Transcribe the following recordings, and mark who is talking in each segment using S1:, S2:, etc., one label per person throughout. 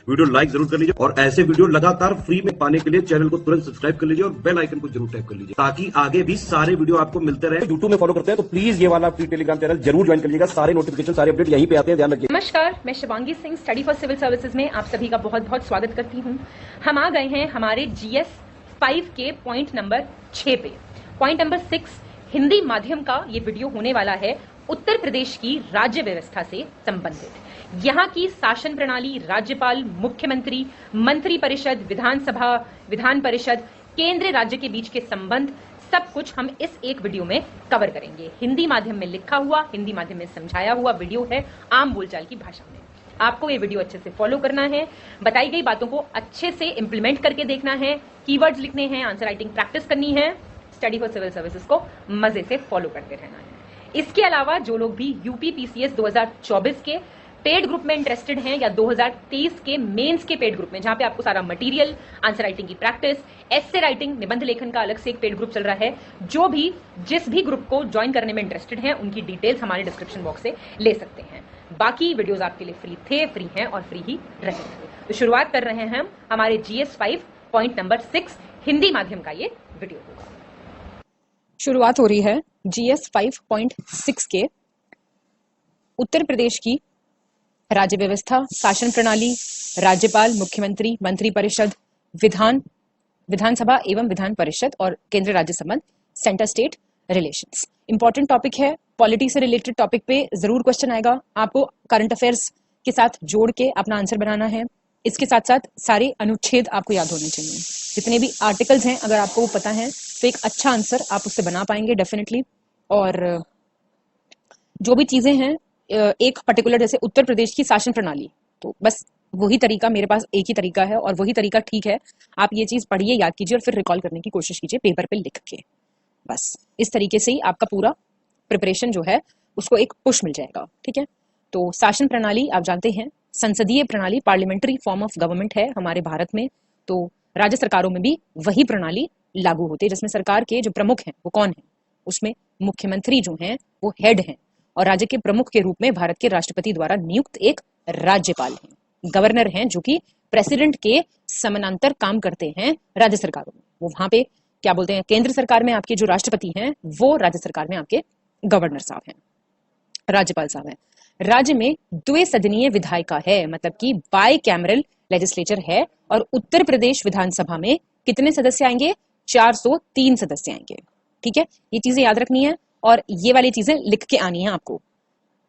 S1: Video like जरूर कर लीजिए और ऐसे वीडियो लगातार फ्री में पाने के लिए चैनल को तुरंत सब्सक्राइब कर लीजिए और बेल आइकन को जरूर टैप कर लीजिए ताकि आगे भी सारे वीडियो आपको मिलते रहे। यूट्यूब में फॉलो करते हैं तो प्लीज ये वाला फ्री टेलीग्राम चैनल जरूर ज्वाइन कर लीजिएगा। सारे नोटिफिकेशन सारे अपडेट यहीं पे आते हैं, ध्यान रखिए।
S2: नमस्कार, मैं Shivangi Singh study for civil services में आप सभी का बहुत बहुत स्वागत करती हूँ। हम आ गए हैं हमारे GS 5 के पॉइंट नंबर 6 पे। पॉइंट नंबर 6 हिंदी माध्यम का ये वीडियो होने वाला है उत्तर प्रदेश की राज्य व्यवस्था से संबंधित। यहाँ की शासन प्रणाली, राज्यपाल, मुख्यमंत्री, मंत्री परिषद, विधानसभा, विधान परिषद, केंद्र राज्य के बीच के संबंध, सब कुछ हम इस एक वीडियो में कवर करेंगे। हिंदी माध्यम में लिखा हुआ, हिंदी माध्यम में समझाया हुआ वीडियो है, आम बोलचाल की भाषा में। आपको ये वीडियो अच्छे से फॉलो करना है, बताई गई बातों को अच्छे से इंप्लीमेंट करके देखना है, कीवर्ड्स लिखने हैं, आंसर राइटिंग प्रैक्टिस करनी है, स्टडी फॉर सिविल सर्विसेज को मजे से फॉलो करते रहना है। इसके अलावा जो लोग भी यूपी PCS 2024 के पेड ग्रुप में इंटरेस्टेड हैं या 2023 के मेंस के पेड ग्रुप में, जहां पे आपको सारा मटेरियल, आंसर राइटिंग की प्रैक्टिस, एस्से राइटिंग, निबंध लेखन का अलग से एक पेड ग्रुप चल रहा है, जो भी जिस भी ग्रुप को ज्वाइन करने में इंटरेस्टेड हैं उनकी डिटेल्स हमारे डिस्क्रिप्शन बॉक्स से ले सकते हैं। बाकी वीडियोस आपके लिए फ्री हैं और फ्री ही रहेंगे। तो शुरुआत कर रहे हैं हम हमारे GS 5 पॉइंट नंबर 6 हिंदी माध्यम का ये वीडियो होगा।
S3: शुरुआत हो रही है GS 5.6 के उत्तर प्रदेश की राज्य व्यवस्था, शासन प्रणाली, राज्यपाल, मुख्यमंत्री, मंत्री परिषद, विधानसभा एवं विधान परिषद और केंद्र राज्य संबंध, centre state relations. Important topic है, पॉलिटी से रिलेटेड टॉपिक पे जरूर क्वेश्चन आएगा। आपको करंट अफेयर्स के साथ जोड़ के अपना आंसर बनाना है। इसके साथ साथ सारे अनुच्छेद आपको याद होने चाहिए। जितने भी आर्टिकल्स हैं अगर आपको वो पता है तो एक अच्छा आंसर आप उससे बना पाएंगे डेफिनेटली। और जो भी चीजें हैं, एक पर्टिकुलर जैसे उत्तर प्रदेश की शासन प्रणाली, तो बस वही तरीका, मेरे पास एक ही तरीका है और वही तरीका ठीक है। आप ये चीज पढ़िए, याद कीजिए और फिर रिकॉल करने की कोशिश कीजिए पेपर पे लिख के। बस इस तरीके से ही आपका पूरा प्रिपरेशन जो है उसको एक पुश मिल जाएगा। ठीक है, तो शासन प्रणाली आप जानते हैं संसदीय प्रणाली, पार्लियामेंट्री फॉर्म ऑफ गवर्नमेंट है हमारे भारत में। तो राज्य सरकारों में भी वही प्रणाली लागू होती है, जिसमें सरकार के जो प्रमुख हैं वो कौन है, उसमें मुख्यमंत्री जो हैं वो हेड हैं और राज्य के प्रमुख के रूप में भारत के राष्ट्रपति द्वारा नियुक्त एक राज्यपाल हैं, गवर्नर हैं, जो कि प्रेसिडेंट के समानांतर काम करते हैं राज्य सरकारों में। वो वहां पे क्या बोलते हैं, केंद्र सरकार में आपके जो राष्ट्रपति हैं वो राज्य सरकार में आपके गवर्नर साहब हैं, राज्यपाल साहब हैं। राज्य में द्विसदनीय विधायिका है, मतलब कि बाई कैमरल लेजिस्लेचर है। और उत्तर प्रदेश विधानसभा में कितने सदस्य आएंगे? 403 सदस्य आएंगे। ठीक है, ये चीजें याद रखनी है और ये वाली चीजें लिख के आनी है आपको।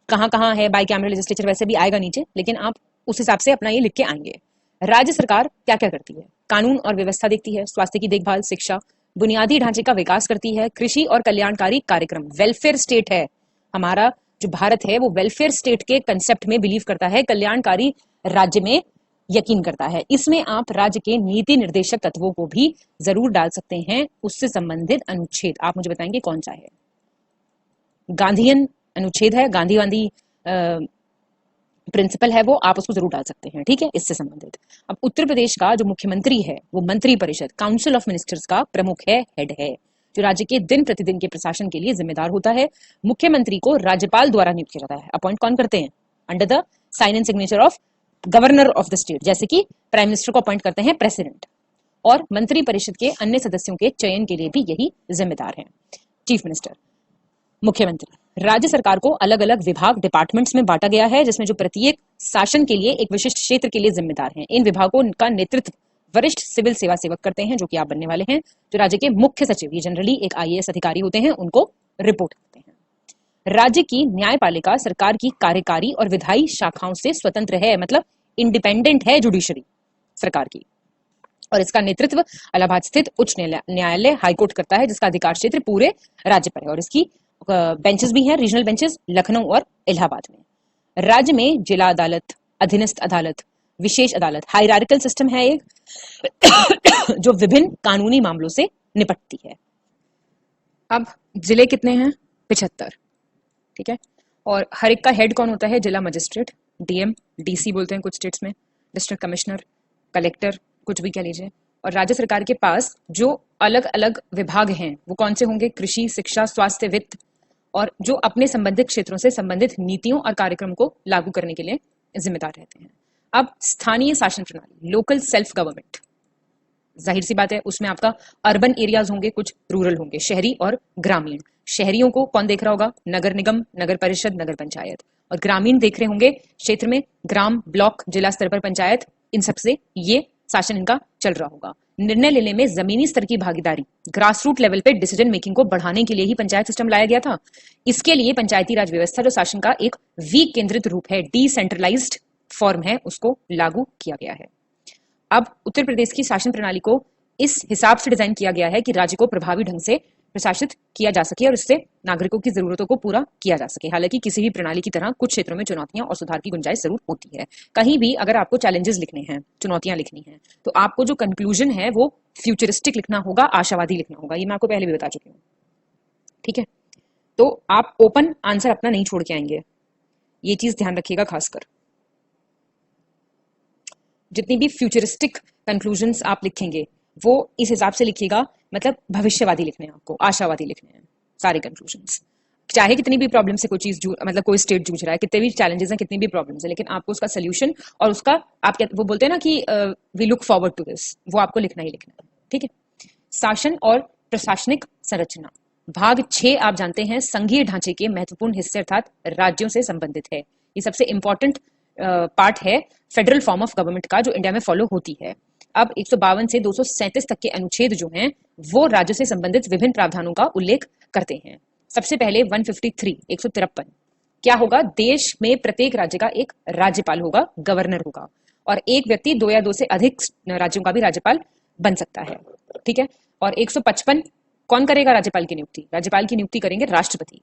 S3: कहां कहां है बाई कैमरल लेजिस्लेचर वैसे भी आएगा नीचे, लेकिन आप उस हिसाब से अपना ये लिख के आएंगे। राज्य सरकार क्या क्या करती है? कानून और व्यवस्था देखती है, स्वास्थ्य की देखभाल, शिक्षा, बुनियादी ढांचे का विकास करती है, कृषि और कल्याणकारी कार्यक्रम। वेलफेयर स्टेट है हमारा जो भारत है, वो वेलफेयर स्टेट के कंसेप्ट में बिलीव करता है, कल्याणकारी राज्य में यकीन करता है। इसमें आप राज्य के नीति निर्देशक तत्वों को भी जरूर डाल सकते हैं, उससे संबंधित अनुच्छेद आप मुझे बताएंगे कौन सा है। गांधीयन अनुच्छेद है, गांधी प्रिंसिपल है, वो आप उसको जरूर डाल सकते हैं। ठीक है, इससे संबंधित। अब उत्तर प्रदेश का जो मुख्यमंत्री है वो मंत्री परिषद, काउंसिल ऑफ मिनिस्टर्स का प्रमुख है, हेड है, जो राज्य के दिन प्रतिदिन के प्रशासन के लिए जिम्मेदार होता है। मुख्यमंत्री को राज्यपाल द्वारा नियुक्त किया जाता है। अपॉइंट कौन करते हैं? Under the sign and signature of governor of the state, जैसे कि प्राइम मिनिस्टर को अपॉइंट करते हैं प्रेसिडेंट। और मंत्री परिषद के अन्य सदस्यों के चयन के लिए भी यही जिम्मेदार है, चीफ मिनिस्टर, मुख्यमंत्री। राज्य सरकार को अलग अलग विभाग, डिपार्टमेंट्स में बांटा गया है, जिसमें जो प्रत्येक शासन के लिए एक विशिष्ट क्षेत्र के लिए जिम्मेदार हैं। इन विभागों का नेतृत्व वरिष्ठ सिविल सेवा सेवक करते हैं, जो कि आप बनने वाले हैं, जो राज्य के मुख्य सचिव, ये जनरली एक IAS अधिकारी होते हैं, उनको रिपोर्ट करते हैं। राज्य की न्यायपालिका सरकार की कार्यकारी और विधायी शाखाओं से स्वतंत्र है, मतलब इंडिपेंडेंट है जुडिशरी सरकार की। और इसका नेतृत्व इलाहाबाद स्थित उच्च न्यायालय हाईकोर्ट करता है, जिसका अधिकार क्षेत्र पूरे राज्य पर है। और इसकी बेंचेस भी हैं, रीजनल बेंचेस, लखनऊ और इलाहाबाद में। राज्य में जिला अदालत, अधीनस्थ अदालत, विशेष अदालत, हायरार्किकल सिस्टम है एक जो विभिन्न कानूनी मामलों से निपटती है। अब जिले कितने हैं? 75। ठीक है, और हर एक का हेड कौन होता है? जिला मजिस्ट्रेट, DM, DC बोलते हैं कुछ स्टेट्स में, डिस्ट्रिक्ट कमिश्नर, कलेक्टर, कुछ भी कह लीजिए। और राज्य सरकार के पास जो अलग अलग विभाग हैं वो कौन से होंगे? कृषि, शिक्षा, स्वास्थ्य, वित्त, और जो अपने संबंधित क्षेत्रों से संबंधित नीतियों और कार्यक्रम को लागू करने के लिए जिम्मेदार रहते हैं। अब स्थानीय शासन प्रणाली, लोकल सेल्फ गवर्नमेंट, जाहिर सी बात है उसमें आपका अर्बन एरियाज होंगे, कुछ रूरल होंगे, शहरी और ग्रामीण। शहरियों को कौन देख रहा होगा? नगर निगम, नगर परिषद, नगर पंचायत। और ग्रामीण देख रहे होंगे क्षेत्र में ग्राम, ब्लॉक, जिला स्तर पर पंचायत, इन सबसे ये शासन इनका चल रहा होगा। निर्णय लेने में जमीनी स्तर की भागीदारी, ग्रास रूट लेवल पे डिसीजन मेकिंग को बढ़ाने के लिए ही पंचायत सिस्टम लाया गया था। इसके लिए पंचायती राज व्यवस्था जो शासन का एक विकेंद्रित रूप है, डिसेंट्रलाइज्ड फॉर्म है, उसको लागू किया गया है। अब उत्तर प्रदेश की शासन प्रणाली को इस हिसाब से डिजाइन किया गया है कि राज्य को प्रभावी ढंग से प्रशासित किया जा सके और इससे नागरिकों की जरूरतों को पूरा किया जा सके। हालांकि किसी भी प्रणाली की तरह कुछ क्षेत्रों में चुनौतियां और सुधार की गुंजाइश जरूर होती है। कहीं भी अगर आपको चैलेंजेस लिखने हैं, चुनौतियां लिखनी है, तो आपको जो कंक्लूजन है वो फ्यूचरिस्टिक लिखना होगा, आशावादी लिखना होगा। ये मैं आपको पहले भी बता चुकी हूँ, ठीक है? तो आप ओपन आंसर अपना नहीं छोड़ के आएंगे, ये चीज ध्यान रखिएगा। खासकर जितनी भी फ्यूचरिस्टिक कंक्लूजन्स आप लिखेंगे वो इस हिसाब से लिखिएगा, मतलब भविष्यवादी लिखने हैं आपको, आशावादी लिखने हैं सारे कंक्लूजन्स। चाहे कितनी भी प्रॉब्लम से कोई चीज मतलब कोई स्टेट जूझ रहा है, कितने भी चैलेंजेस हैं, कितनी भी प्रॉब्लम्स है, लेकिन आपको उसका सोल्यूशन और उसका आप वो बोलते हैं ना कि we look forward to this, वो आपको लिखना ही लिखना है, ठीक है? शासन और प्रशासनिक संरचना, भाग 6 आप जानते हैं संघीय ढांचे के महत्वपूर्ण हिस्से अर्थात राज्यों से संबंधित है। ये सबसे इंपॉर्टेंट पार्ट है फेडरल फॉर्म ऑफ गवर्नमेंट का, जो इंडिया में फॉलो होती है। अब 152 से 237 तक के अनुच्छेद जो हैं वो राज्यों से संबंधित विभिन्न प्रावधानों का उल्लेख करते हैं। सबसे पहले 153 क्या होगा? देश में प्रत्येक राज्य का एक राज्यपाल होगा, गवर्नर होगा, और एक व्यक्ति 2 या 2 से अधिक राज्यों का भी राज्यपाल बन सकता है, ठीक है? और 155 कौन करेगा राज्यपाल की नियुक्ति? राज्यपाल की नियुक्ति करेंगे राष्ट्रपति।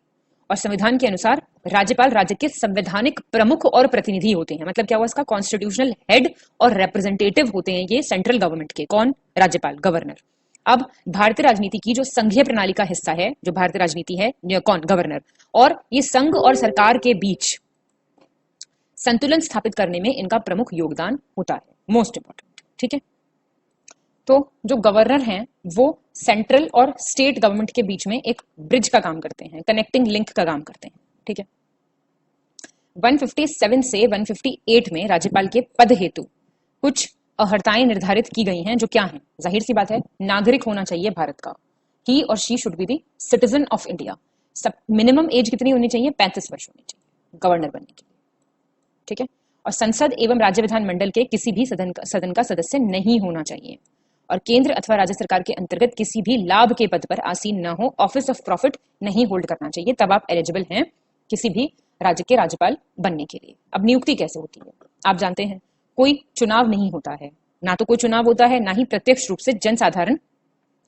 S3: और संविधान के अनुसार राज्यपाल राज्य के संवैधानिक प्रमुख और प्रतिनिधि होते हैं। मतलब क्या हुआ? इसका कॉन्स्टिट्यूशनल हेड और रिप्रेजेंटेटिव होते हैं ये सेंट्रल गवर्नमेंट के। कौन? राज्यपाल, गवर्नर। अब भारतीय राजनीति की जो संघीय प्रणाली का हिस्सा है, जो भारतीय राजनीति है, कौन? गवर्नर। और ये संघ और सरकार के बीच संतुलन स्थापित करने में इनका प्रमुख योगदान होता है, मोस्ट इंपॉर्टेंट, ठीक है? तो जो गवर्नर हैं वो सेंट्रल और स्टेट गवर्नमेंट के बीच में एक ब्रिज का काम करते हैं, कनेक्टिंग लिंक का काम करते हैं, ठीक है? 157 से 158 में राज्यपाल के पद हेतु कुछ अर्हताएं निर्धारित की गई हैं, जो क्या हैं? जाहिर सी बात है, नागरिक होना चाहिए भारत का, ही और she should be the citizen of India. सब मिनिमम एज कितनी होनी चाहिए? 35 वर्ष होनी चाहिए गवर्नर बनने के लिए, ठीक है? और संसद एवं राज्य विधान मंडल के किसी भी सदन का सदस्य नहीं होना चाहिए, और केंद्र अथवा राज्य सरकार के अंतर्गत किसी भी लाभ के पद पर आसीन न हो, ऑफिस ऑफ प्रॉफिट नहीं होल्ड करना चाहिए, तब आप एलिजिबल हैं किसी भी राज्य के राज्यपाल बनने के लिए। अब नियुक्ति कैसे होती है? आप जानते हैं कोई चुनाव नहीं होता है, ना तो कोई चुनाव होता है, ना ही प्रत्यक्ष रूप से जनसाधारण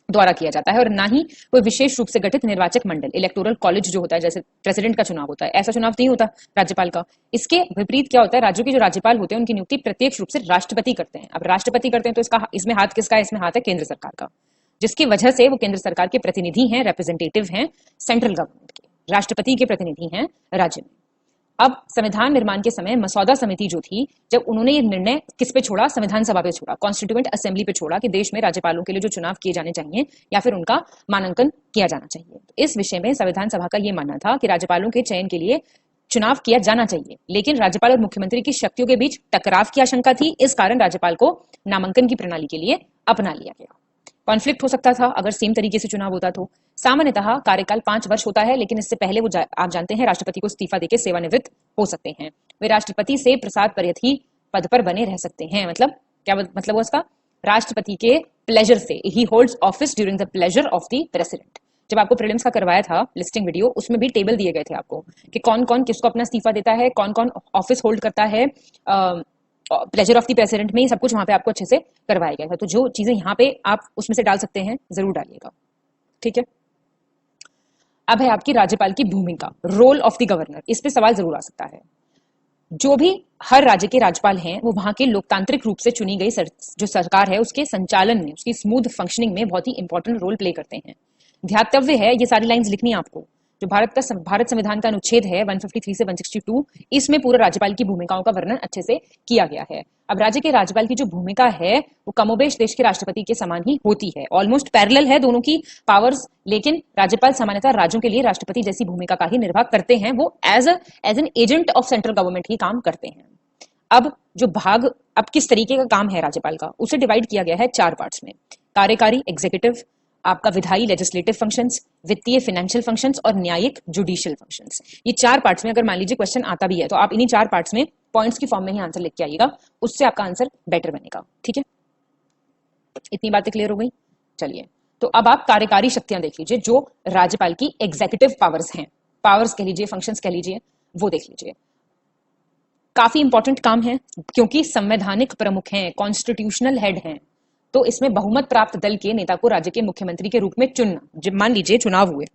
S3: द्वारा किया जाता है, और ना ही कोई विशेष रूप से गठित निर्वाचक मंडल, इलेक्टोरल कॉलेज जो होता है, जैसे प्रेसिडेंट का चुनाव होता है, ऐसा चुनाव नहीं होता राज्यपाल का। इसके विपरीत क्या होता है? राज्यों के जो राज्यपाल होते हैं उनकी नियुक्ति प्रत्यक्ष रूप से राष्ट्रपति करते हैं। अब राष्ट्रपति करते हैं तो इसमें हाथ किसका है? इसमें हाथ है केंद्र सरकार का, जिसकी वजह से वो केंद्र सरकार के प्रतिनिधि हैं, रिप्रेजेंटेटिव हैं सेंट्रल गवर्नमेंट के, राष्ट्रपति के प्रतिनिधि हैं राज्य में। अब संविधान निर्माण के समय मसौदा समिति जो थी, जब उन्होंने ये निर्णय किस पे छोड़ा? संविधान सभा पे छोड़ा, कॉन्स्टिट्यूएंट असेंबली पे छोड़ा कि देश में राज्यपालों के लिए जो चुनाव किए जाने चाहिए या फिर उनका मानांकन किया जाना चाहिए। तो इस विषय में संविधान सभा का ये मानना था कि राज्यपालों के चयन के लिए चुनाव किया जाना चाहिए, लेकिन राज्यपाल और मुख्यमंत्री की शक्तियों के बीच टकराव की आशंका थी। इस कारण राज्यपाल को नामांकन की प्रणाली के लिए अपना लिया गया। कॉन्फ्लिक्ट हो सकता था अगर सेम तरीके से चुनाव होता तो। सामान्यतः कार्यकाल 5 वर्ष होता है, लेकिन इससे पहले आप जानते हैं राष्ट्रपति को इस्तीफा देकर सेवानिवृत्त हो सकते हैं। वे राष्ट्रपति से प्रसाद पर्यंत ही पद पर बने रह सकते हैं। मतलब क्या मतलब हुआ इसका? राष्ट्रपति के प्लेजर से, ही holds office during the pleasure of the president. जब आपको प्रीलिम्स का करवाया था लिस्टिंग वीडियो, उसमें भी टेबल दिए गए थे आपको कि कौन कौन किसको अपना इस्तीफा देता है, कौन कौन ऑफिस होल्ड करता है प्लेजर ऑफ द प्रेसिडेंट में, सब कुछ वहां पे आपको अच्छे से करवाया गया था। तो जो चीजें यहाँ पे आप उसमें से डाल सकते हैं जरूर डालिएगा, ठीक है? अब है आपकी राज्यपाल की भूमिका, रोल ऑफ द गवर्नर। इस पे सवाल जरूर आ सकता है। जो भी हर राज्य के राज्यपाल हैं वो वहां के लोकतांत्रिक रूप से चुनी गई जो सरकार है उसके संचालन में, उसकी स्मूथ फंक्शनिंग में बहुत ही इंपॉर्टेंट रोल प्ले करते हैं। ध्यातव्य है, ये सारी लाइंस लिखनी है आपको, जो भारत संविधान का अनुच्छेद है 153 से 162, इसमें पूरा राज्यपाल की भूमिकाओं का वर्णन अच्छे से किया गया है। अब राज्य के राज्यपाल की जो भूमिका है वो कमोबेश देश के राष्ट्रपति के समान ही होती है, ऑलमोस्ट पैरेलल है दोनों की पावर्स, लेकिन राज्यपाल सामान्यतः राज्यों के लिए राष्ट्रपति जैसी भूमिका का ही निर्वाह करते हैं। वो as an agent of central government ही काम करते हैं। अब जो भाग, अब किस तरीके का काम है राज्यपाल का, उसे डिवाइड किया गया है 4 पार्ट्स में। कार्यकारी एग्जीक्यूटिव, आपका विधायी लेजिस्लेटिव फंक्शंस, वित्तीय फाइनेंशियल फंक्शंस और न्यायिक जुडिशियल फंक्शंस। ये 4 पार्ट्स में अगर मान लीजिए क्वेश्चन आता भी है तो आप इन्हीं 4 पार्ट्स में पॉइंट्स की फॉर्म में ही आंसर लिख के आइएगा, उससे आपका आंसर बेटर बनेगा। ठीक है, इतनी बातें क्लियर हो गई। चलिए, तो अब आप कार्यकारी शक्तियां देख लीजिए, जो राज्यपाल की एग्जीक्यूटिव पावर्स हैं, पावर्स कह लीजिए, फंक्शंस कह लीजिए, वो देख लीजिए। काफी इंपॉर्टेंट काम है क्योंकि संवैधानिक प्रमुख हैं, कॉन्स्टिट्यूशनल हेड हैं, तो इसमें बहुमत प्राप्त दल के नेता को राज्य के मुख्यमंत्री के रूप में चुनना। जब मान लीजिए चुनाव हुए,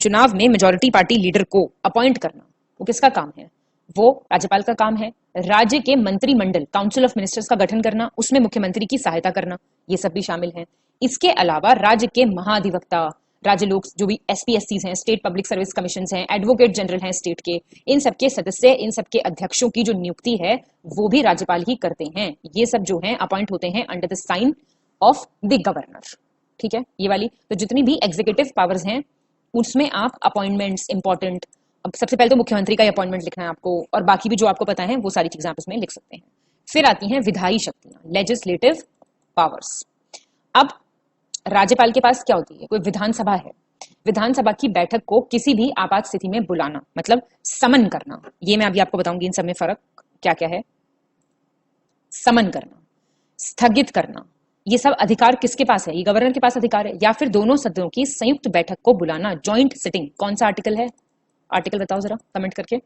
S3: चुनाव में मेजॉरिटी पार्टी लीडर को अपॉइंट करना, वो किसका काम है? वो राज्यपाल का काम है। राज्य के मंत्रिमंडल, काउंसिल ऑफ मिनिस्टर्स का गठन करना, उसमें मुख्यमंत्री की सहायता करना, ये सब भी शामिल है। इसके अलावा राज्य के महाधिवक्ता, राज्य लोक जो भी एसपीएससीज हैं, स्टेट पब्लिक सर्विस कमीशन हैं, एडवोकेट जनरल हैं स्टेट के, इन सबके सदस्य, इन सबके अध्यक्षों की जो नियुक्ति है वो भी राज्यपाल ही करते हैं। ये सब जो है अपॉइंट होते हैं under the sign of the governor. ठीक है, ये वाली तो जितनी भी एग्जीक्यूटिव पावर्स हैं उसमें आप अपॉइंटमेंट्स इंपॉर्टेंट, अब सबसे पहले तो मुख्यमंत्री का अपॉइंटमेंट लिखना है आपको, और बाकी भी जो आपको पता है वो सारी चीजें आप इसमें लिख सकते हैं। फिर आती हैं विधायी शक्तियां, लेजिस्लेटिव पावर्स। अब राज्यपाल के पास क्या होती है? कोई विधानसभा है, विधानसभा की बैठक को किसी भी आपात स्थिति में बुलाना, मतलब समन करना। ये मैं अभी आपको बताऊंगी इन सब में फर्क क्या क्या है। समन करना, स्थगित करना, ये सब अधिकार किसके पास है? ये गवर्नर के पास अधिकार है। या फिर दोनों सदनों की संयुक्त बैठक को बुलाना, ज्वाइंट सिटिंग। कौन सा आर्टिकल है? आर्टिकल बताओ जरा कमेंट करके।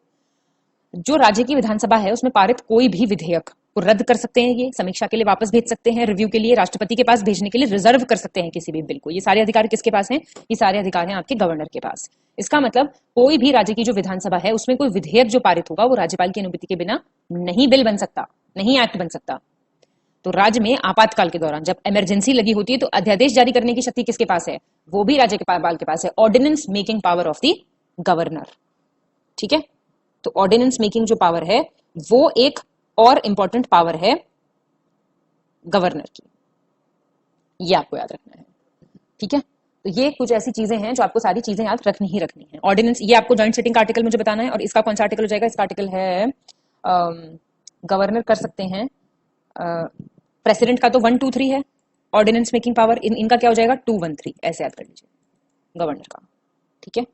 S3: जो राज्य की विधानसभा है उसमें पारित कोई भी विधेयक को रद्द कर सकते हैं, ये समीक्षा के लिए वापस भेज सकते हैं, रिव्यू के लिए राष्ट्रपति के पास भेजने के लिए रिजर्व कर सकते हैं किसी भी बिल को। ये सारे अधिकार किसके पास हैं? ये सारे अधिकार हैं आपके गवर्नर के पास। इसका मतलब कोई भी राज्य की जो विधानसभा है उसमें कोई विधेयक जो पारित होगा वो राज्यपाल की अनुमति के बिना नहीं बिल बन सकता, नहीं एक्ट बन सकता। तो राज्य में आपातकाल के दौरान जब इमरजेंसी लगी होती है तो अध्यादेश जारी करने की शक्ति किसके पास है? वो भी राज्यपाल के पास है। Ordinance making power of the governor. ठीक है, तो ऑर्डिनेंस मेकिंग जो पावर है वो एक और इंपॉर्टेंट पावर है गवर्नर की, ये आपको याद रखना है। ठीक है, तो ये कुछ ऐसी चीजें हैं जो आपको सारी चीजें याद रखनी ही रखनी है। ऑर्डिनेंस, ये आपको जॉइंट सिटिंग का आर्टिकल मुझे बताना है, और इसका कौन सा आर्टिकल हो जाएगा? इसका आर्टिकल है गवर्नर कर सकते हैं, प्रेसिडेंट का तो 1, 2, 3 है ऑर्डिनेंस मेकिंग पावर, इनका क्या हो जाएगा? 2, 1, 3, ऐसे याद कर लीजिए गवर्नर का। ठीक है,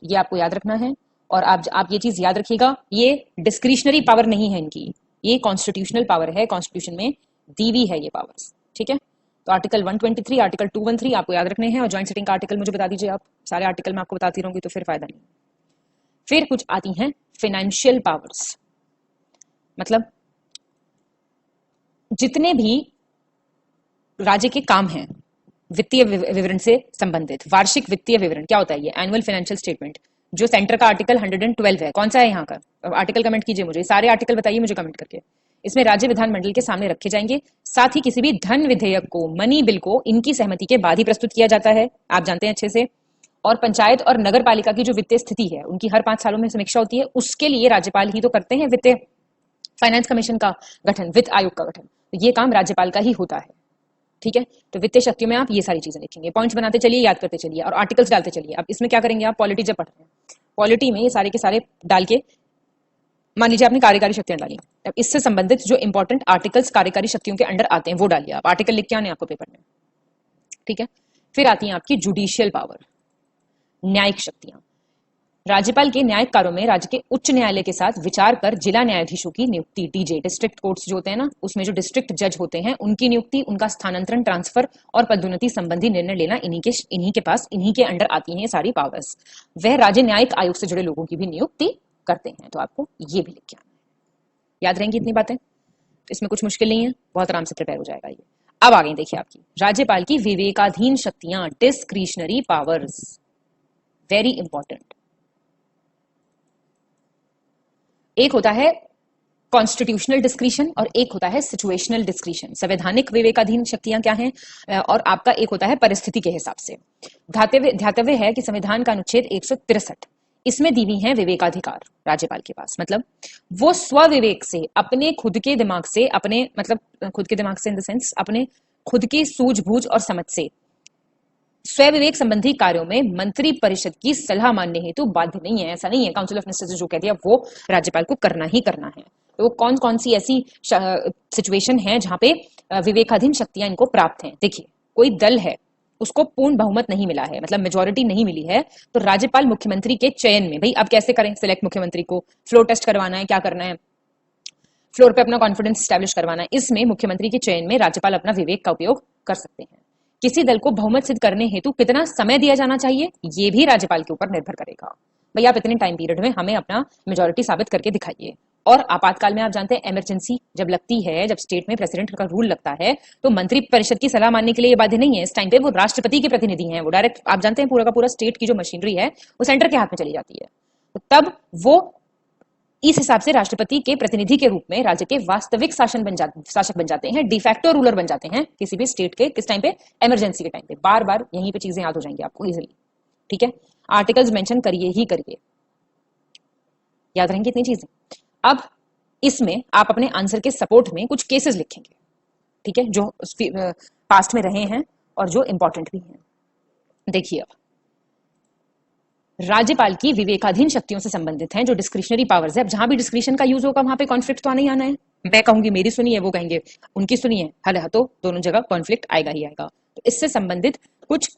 S3: ये आपको याद रखना है। और आप ये चीज याद रखिएगा, ये डिस्क्रिशनरी पावर नहीं है इनकी, ये कॉन्स्टिट्यूशनल पावर है, कॉन्स्टिट्यूशन में दी हुई है ये पावर्स। ठीक है, तो आर्टिकल 123, आर्टिकल 213 आपको याद रखने हैं, और ज्वाइंट सिटिंग का आर्टिकल मुझे बता दीजिए आप। सारे आर्टिकल मैं आपको बताती रहूंगी तो फिर फायदा नहीं। फिर कुछ आती हैं फाइनेंशियल पावर्स, मतलब जितने भी राज्य के काम हैं वित्तीय विवरण से संबंधित, वार्षिक वित्तीय विवरण क्या होता है? ये एनुअल फाइनेंशियल स्टेटमेंट, जो सेंटर का आर्टिकल 112 है। कौन सा है यहाँ का आर्टिकल? कमेंट कीजिए मुझे, सारे आर्टिकल बताइए मुझे कमेंट करके। इसमें राज्य विधानमंडल के सामने रखे जाएंगे, साथ ही किसी भी धन विधेयक को, मनी बिल को इनकी सहमति के बाद ही प्रस्तुत किया जाता है, आप जानते हैं अच्छे से। और पंचायत और नगर पालिका की जो वित्तीय स्थिति है उनकी हर 5 सालों में समीक्षा होती है, उसके लिए राज्यपाल ही तो करते हैं वित्तीय फाइनेंस कमीशन का गठन, वित्त आयोग का गठन, तो ये काम राज्यपाल का ही होता है। ठीक है, तो वित्तीय शक्तियों में आप ये सारी चीजें लिखेंगे, पॉइंट्स बनाते चलिए, याद करते चलिए, और आर्टिकल्स डालते चलिए। अब इसमें क्या करेंगे आप? पॉलिटी जब पढ़ रहे हैं, पॉलिटी में ये सारे के सारे डाल के, मान लीजिए आपने कार्यकारी शक्तियां डाली, अब इससे संबंधित जो इंपॉर्टेंट आर्टिकल्स कार्यकारी शक्तियों के अंडर आते हैं वो डालिए आप, आर्टिकल लिख के आने आपको पेपर में। ठीक है, फिर आती है आपकी जुडिशियल पावर, न्यायिक शक्तियां। राज्यपाल के न्यायिक कार्यों में राज्य के उच्च न्यायालय के साथ विचार कर जिला न्यायाधीशों की नियुक्ति, डीजे, डिस्ट्रिक्ट कोर्ट्स जो होते हैं ना, उसमें जो डिस्ट्रिक्ट जज होते हैं उनकी नियुक्ति, उनका स्थानांतरण, ट्रांसफर और पदोन्नति संबंधी निर्णय लेना इन्हीं के पास, इन्हीं के अंडर आती हैं सारी पावर्स। वह राज्य न्यायिक आयोग से जुड़े लोगों की भी नियुक्ति करते हैं, तो आपको ये भी लिख के आना है। याद रहेंगी इतनी बातें, इसमें कुछ मुश्किल नहीं है, बहुत आराम से प्रिपेयर हो जाएगा ये। अब आ गई देखिए आपकी राज्यपाल की विवेकाधीन शक्तियां, डिस्क्रिशनरी पावर्स, वेरी इंपॉर्टेंट। एक होता है कॉन्स्टिट्यूशनल डिस्क्रिशन और एक होता है सिचुएशनल डिस्क्रिशन। संवैधानिक विवेकाधीन शक्तियां क्या हैं? और आपका एक होता है परिस्थिति के हिसाब से। ध्यातव्य है कि संविधान का अनुच्छेद 163 इसमें दी हुई है विवेकाधिकार राज्यपाल के पास, मतलब वो स्वविवेक से, अपने खुद के दिमाग से, अपने मतलब खुद के दिमाग से इन द सेंस अपने खुद की सूझबूझ और समझ से स्वविवेक संबंधी कार्यों में मंत्री परिषद की सलाह मानने हेतु बाध्य नहीं है। ऐसा नहीं है काउंसिल ऑफ मिनिस्टर्स जो कह दिया वो राज्यपाल को करना ही करना है। तो वो कौन कौन सी ऐसी सिचुएशन है जहां पे विवेकाधीन शक्तियां इनको प्राप्त हैं। देखिए, कोई दल है, उसको पूर्ण बहुमत नहीं मिला है, मतलब मेजोरिटी नहीं मिली है, तो राज्यपाल मुख्यमंत्री के चयन में, भाई अब कैसे करें सिलेक्ट मुख्यमंत्री को, फ्लोर टेस्ट करवाना है, क्या करना है, फ्लोर पे अपना कॉन्फिडेंस स्टैब्लिश करवाना है, इसमें मुख्यमंत्री के चयन में राज्यपाल अपना विवेक का उपयोग कर सकते हैं। किसी दल को बहुमत सिद्ध करने हेतु कितना समय दिया जाना चाहिए, ये भी राज्यपाल के ऊपर निर्भर करेगा। भाई आप इतने टाइम पीरियड में हमें अपना मेजोरिटी साबित करके दिखाइए। और आपातकाल में आप जानते हैं इमरजेंसी जब लगती है, जब स्टेट में प्रेसिडेंट का रूल लगता है, तो मंत्री परिषद की सलाह मानने के लिए ये बाध्य नहीं है। इस टाइम पे वो राष्ट्रपति के प्रतिनिधि हैं, वो डायरेक्ट आप जानते हैं पूरा का पूरा स्टेट की जो मशीनरी है वो सेंटर के हाथ में चली जाती है। तो तब वो इस हिसाब से राष्ट्रपति के प्रतिनिधि के रूप में राज्य के वास्तविक शासक बन जाते हैं, डिफैक्टो रूलर बन जाते हैं किसी भी स्टेट के। किस टाइम पे? इमरजेंसी के टाइम पे। बार बार यहीं पे चीजें याद हो जाएंगी आपको इजिली, ठीक है। आर्टिकल्स मेंशन करिए ही करिए, याद रहेंगी इतनी चीजें। अब इसमें आप अपने आंसर के सपोर्ट में कुछ केसेस लिखेंगे, ठीक है, जो पास्ट में रहे हैं और जो इंपॉर्टेंट भी हैं। देखिए, अब राज्यपाल की विवेकाधीन शक्तियों से संबंधित हैं जो डिस्क्रिशनरी पावर्स है। अब जहां भी डिस्क्रिशन का यूज होगा वहां पे कॉन्फ्लिक्ट तो आना ही आना है। मैं कहूंगी मेरी सुनिए, वो कहेंगे उनकी सुनिए, हल तो दोनों जगह कॉन्फ्लिक्ट आएगा ही आएगा। तो इससे संबंधित कुछ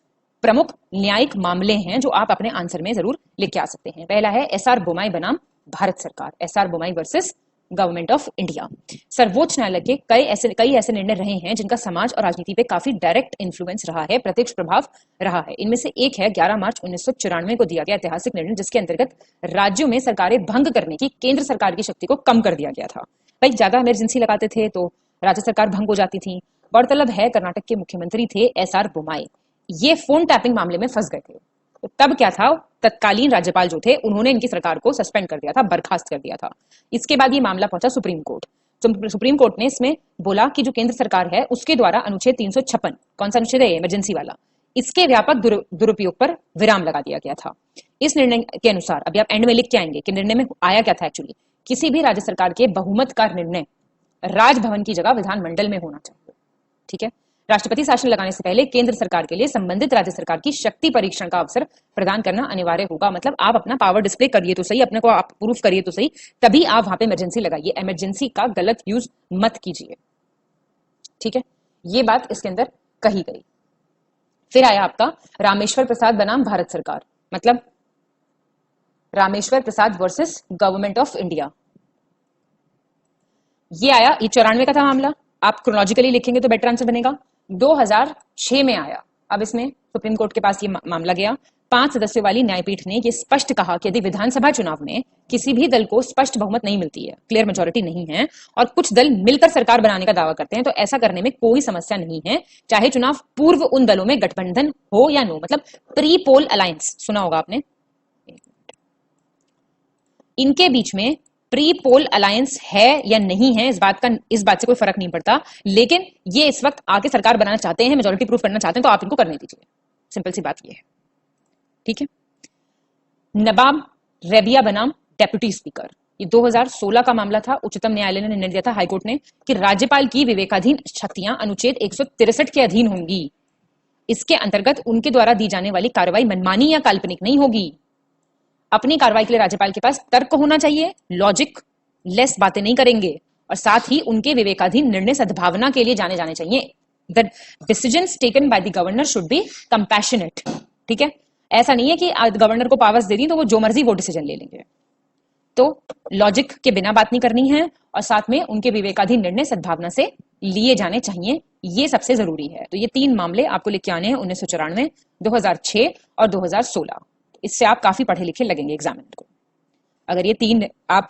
S3: प्रमुख न्यायिक मामले हैं जो आप अपने आंसर में जरूर लिख के आ सकते हैं। पहला है एसआर बोमाई बनाम भारत सरकार, SR Bommai versus government of India. सर्वोच्च न्यायालय के कई ऐसे निर्णय रहे हैं जिनका समाज और राजनीति पे काफी डायरेक्ट इन्फ्लुएंस रहा है, प्रत्यक्ष प्रभाव रहा है। इनमें से एक है 11 मार्च 1994 को दिया गया ऐतिहासिक निर्णय, जिसके अंतर्गत राज्यों में सरकारें भंग करने की केंद्र सरकार की शक्ति को कम कर दिया गया था। भाई ज्यादा इमरजेंसी लगाते थे तो राज्य सरकार भंग हो जाती थी। गौरतलब है कर्नाटक के मुख्यमंत्री थे एसआर बोमाई, ये फोन टैपिंग मामले में फंस गए थे। तो तब क्या था, तत्कालीन राज्यपाल जो थे उन्होंने इनकी सरकार को सस्पेंड कर दिया था, बर्खास्त कर दिया था। इसके बाद ये मामला पहुंचा सुप्रीम कोर्ट। तो सुप्रीम कोर्ट ने इसमें बोला कि जो केंद्र सरकार है उसके द्वारा अनुच्छेद 356, कौन सा अनुच्छेद है, इमरजेंसी वाला, इसके व्यापक दुरुपयोग पर विराम लगा दिया गया था। इस निर्णय के अनुसार, अभी आप एंड में लिख के आएंगे कि निर्णय में आया क्या था एक्चुअली, किसी भी राज्य सरकार के बहुमत का निर्णय राजभवन की जगह विधानमंडल में होना चाहिए, ठीक है। राष्ट्रपति शासन लगाने से पहले केंद्र सरकार के लिए संबंधित राज्य सरकार की शक्ति परीक्षण का अवसर प्रदान करना अनिवार्य होगा। मतलब आप अपना पावर डिस्प्ले करिए तो सही, अपने को आप प्रूफ करिए तो सही, तभी आप वहां पे इमरजेंसी लगाइए। इमरजेंसी का गलत यूज मत कीजिए, ठीक है। ये बात इसके अंदर कही गई। फिर आया आपका रामेश्वर प्रसाद बनाम भारत सरकार, मतलब Rameshwar Prasad versus government of India. ये आया, ये 94 का था मामला। आप क्रोनोलॉजिकली लिखेंगे तो बेटर आंसर बनेगा। 2006 में आया। अब इसमें सुप्रीम कोर्ट के पास ये मामला गया। 5 सदस्यों वाली न्यायपीठ ने ये स्पष्ट कहा कि यदि विधानसभा चुनाव में किसी भी दल को स्पष्ट बहुमत नहीं मिलती है, क्लियर मेजोरिटी नहीं है, और कुछ दल मिलकर सरकार बनाने का दावा करते हैं, तो ऐसा करने में कोई समस्या नहीं है, चाहे चुनाव पूर्व उन दलों में गठबंधन हो या नो। मतलब प्री पोल अलायंस सुना होगा आपने, इनके बीच में प्री पोल अलायंस है या नहीं है, इस बात से कोई फर्क नहीं पड़ता। लेकिन ये इस वक्त आके सरकार बनाना चाहते हैं, मेजोरिटी प्रूफ करना चाहते हैं, तो आप इनको करने दीजिए। सिंपल सी बात ये है, ठीक है। नवाब रेबिया बनाम डेप्यूटी स्पीकर, ये 2016 का मामला था। उच्चतम न्यायालय ने निर्णय दिया था, हाईकोर्ट ने, कि राज्यपाल की विवेकाधीन शक्तियां अनुच्छेद 163 के अधीन होंगी। इसके अंतर्गत उनके द्वारा दी जाने वाली कार्रवाई मनमानी या काल्पनिक नहीं होगी। अपनी कार्रवाई के लिए राज्यपाल के पास तर्क होना चाहिए, लॉजिक लेस बातें नहीं करेंगे, और साथ ही उनके विवेकाधीन निर्णय सद्भावना के लिए जाने जाने चाहिए। The decisions taken by the governor should be compassionate, ठीक है। ऐसा नहीं है कि गवर्नर को पावर्स दे दी तो वो जो मर्जी वो डिसीजन ले लेंगे। तो लॉजिक के बिना बात नहीं करनी है, और साथ में उनके विवेकाधीन निर्णय सद्भावना से लिए जाने चाहिए, ये सबसे जरूरी है। तो ये 3 मामले आपको लिख के आने हैं, 1994, 2006 और 2016। इससे आप काफी पढ़े लिखे लगेंगे एग्जामिनर को, अगर ये 3 आप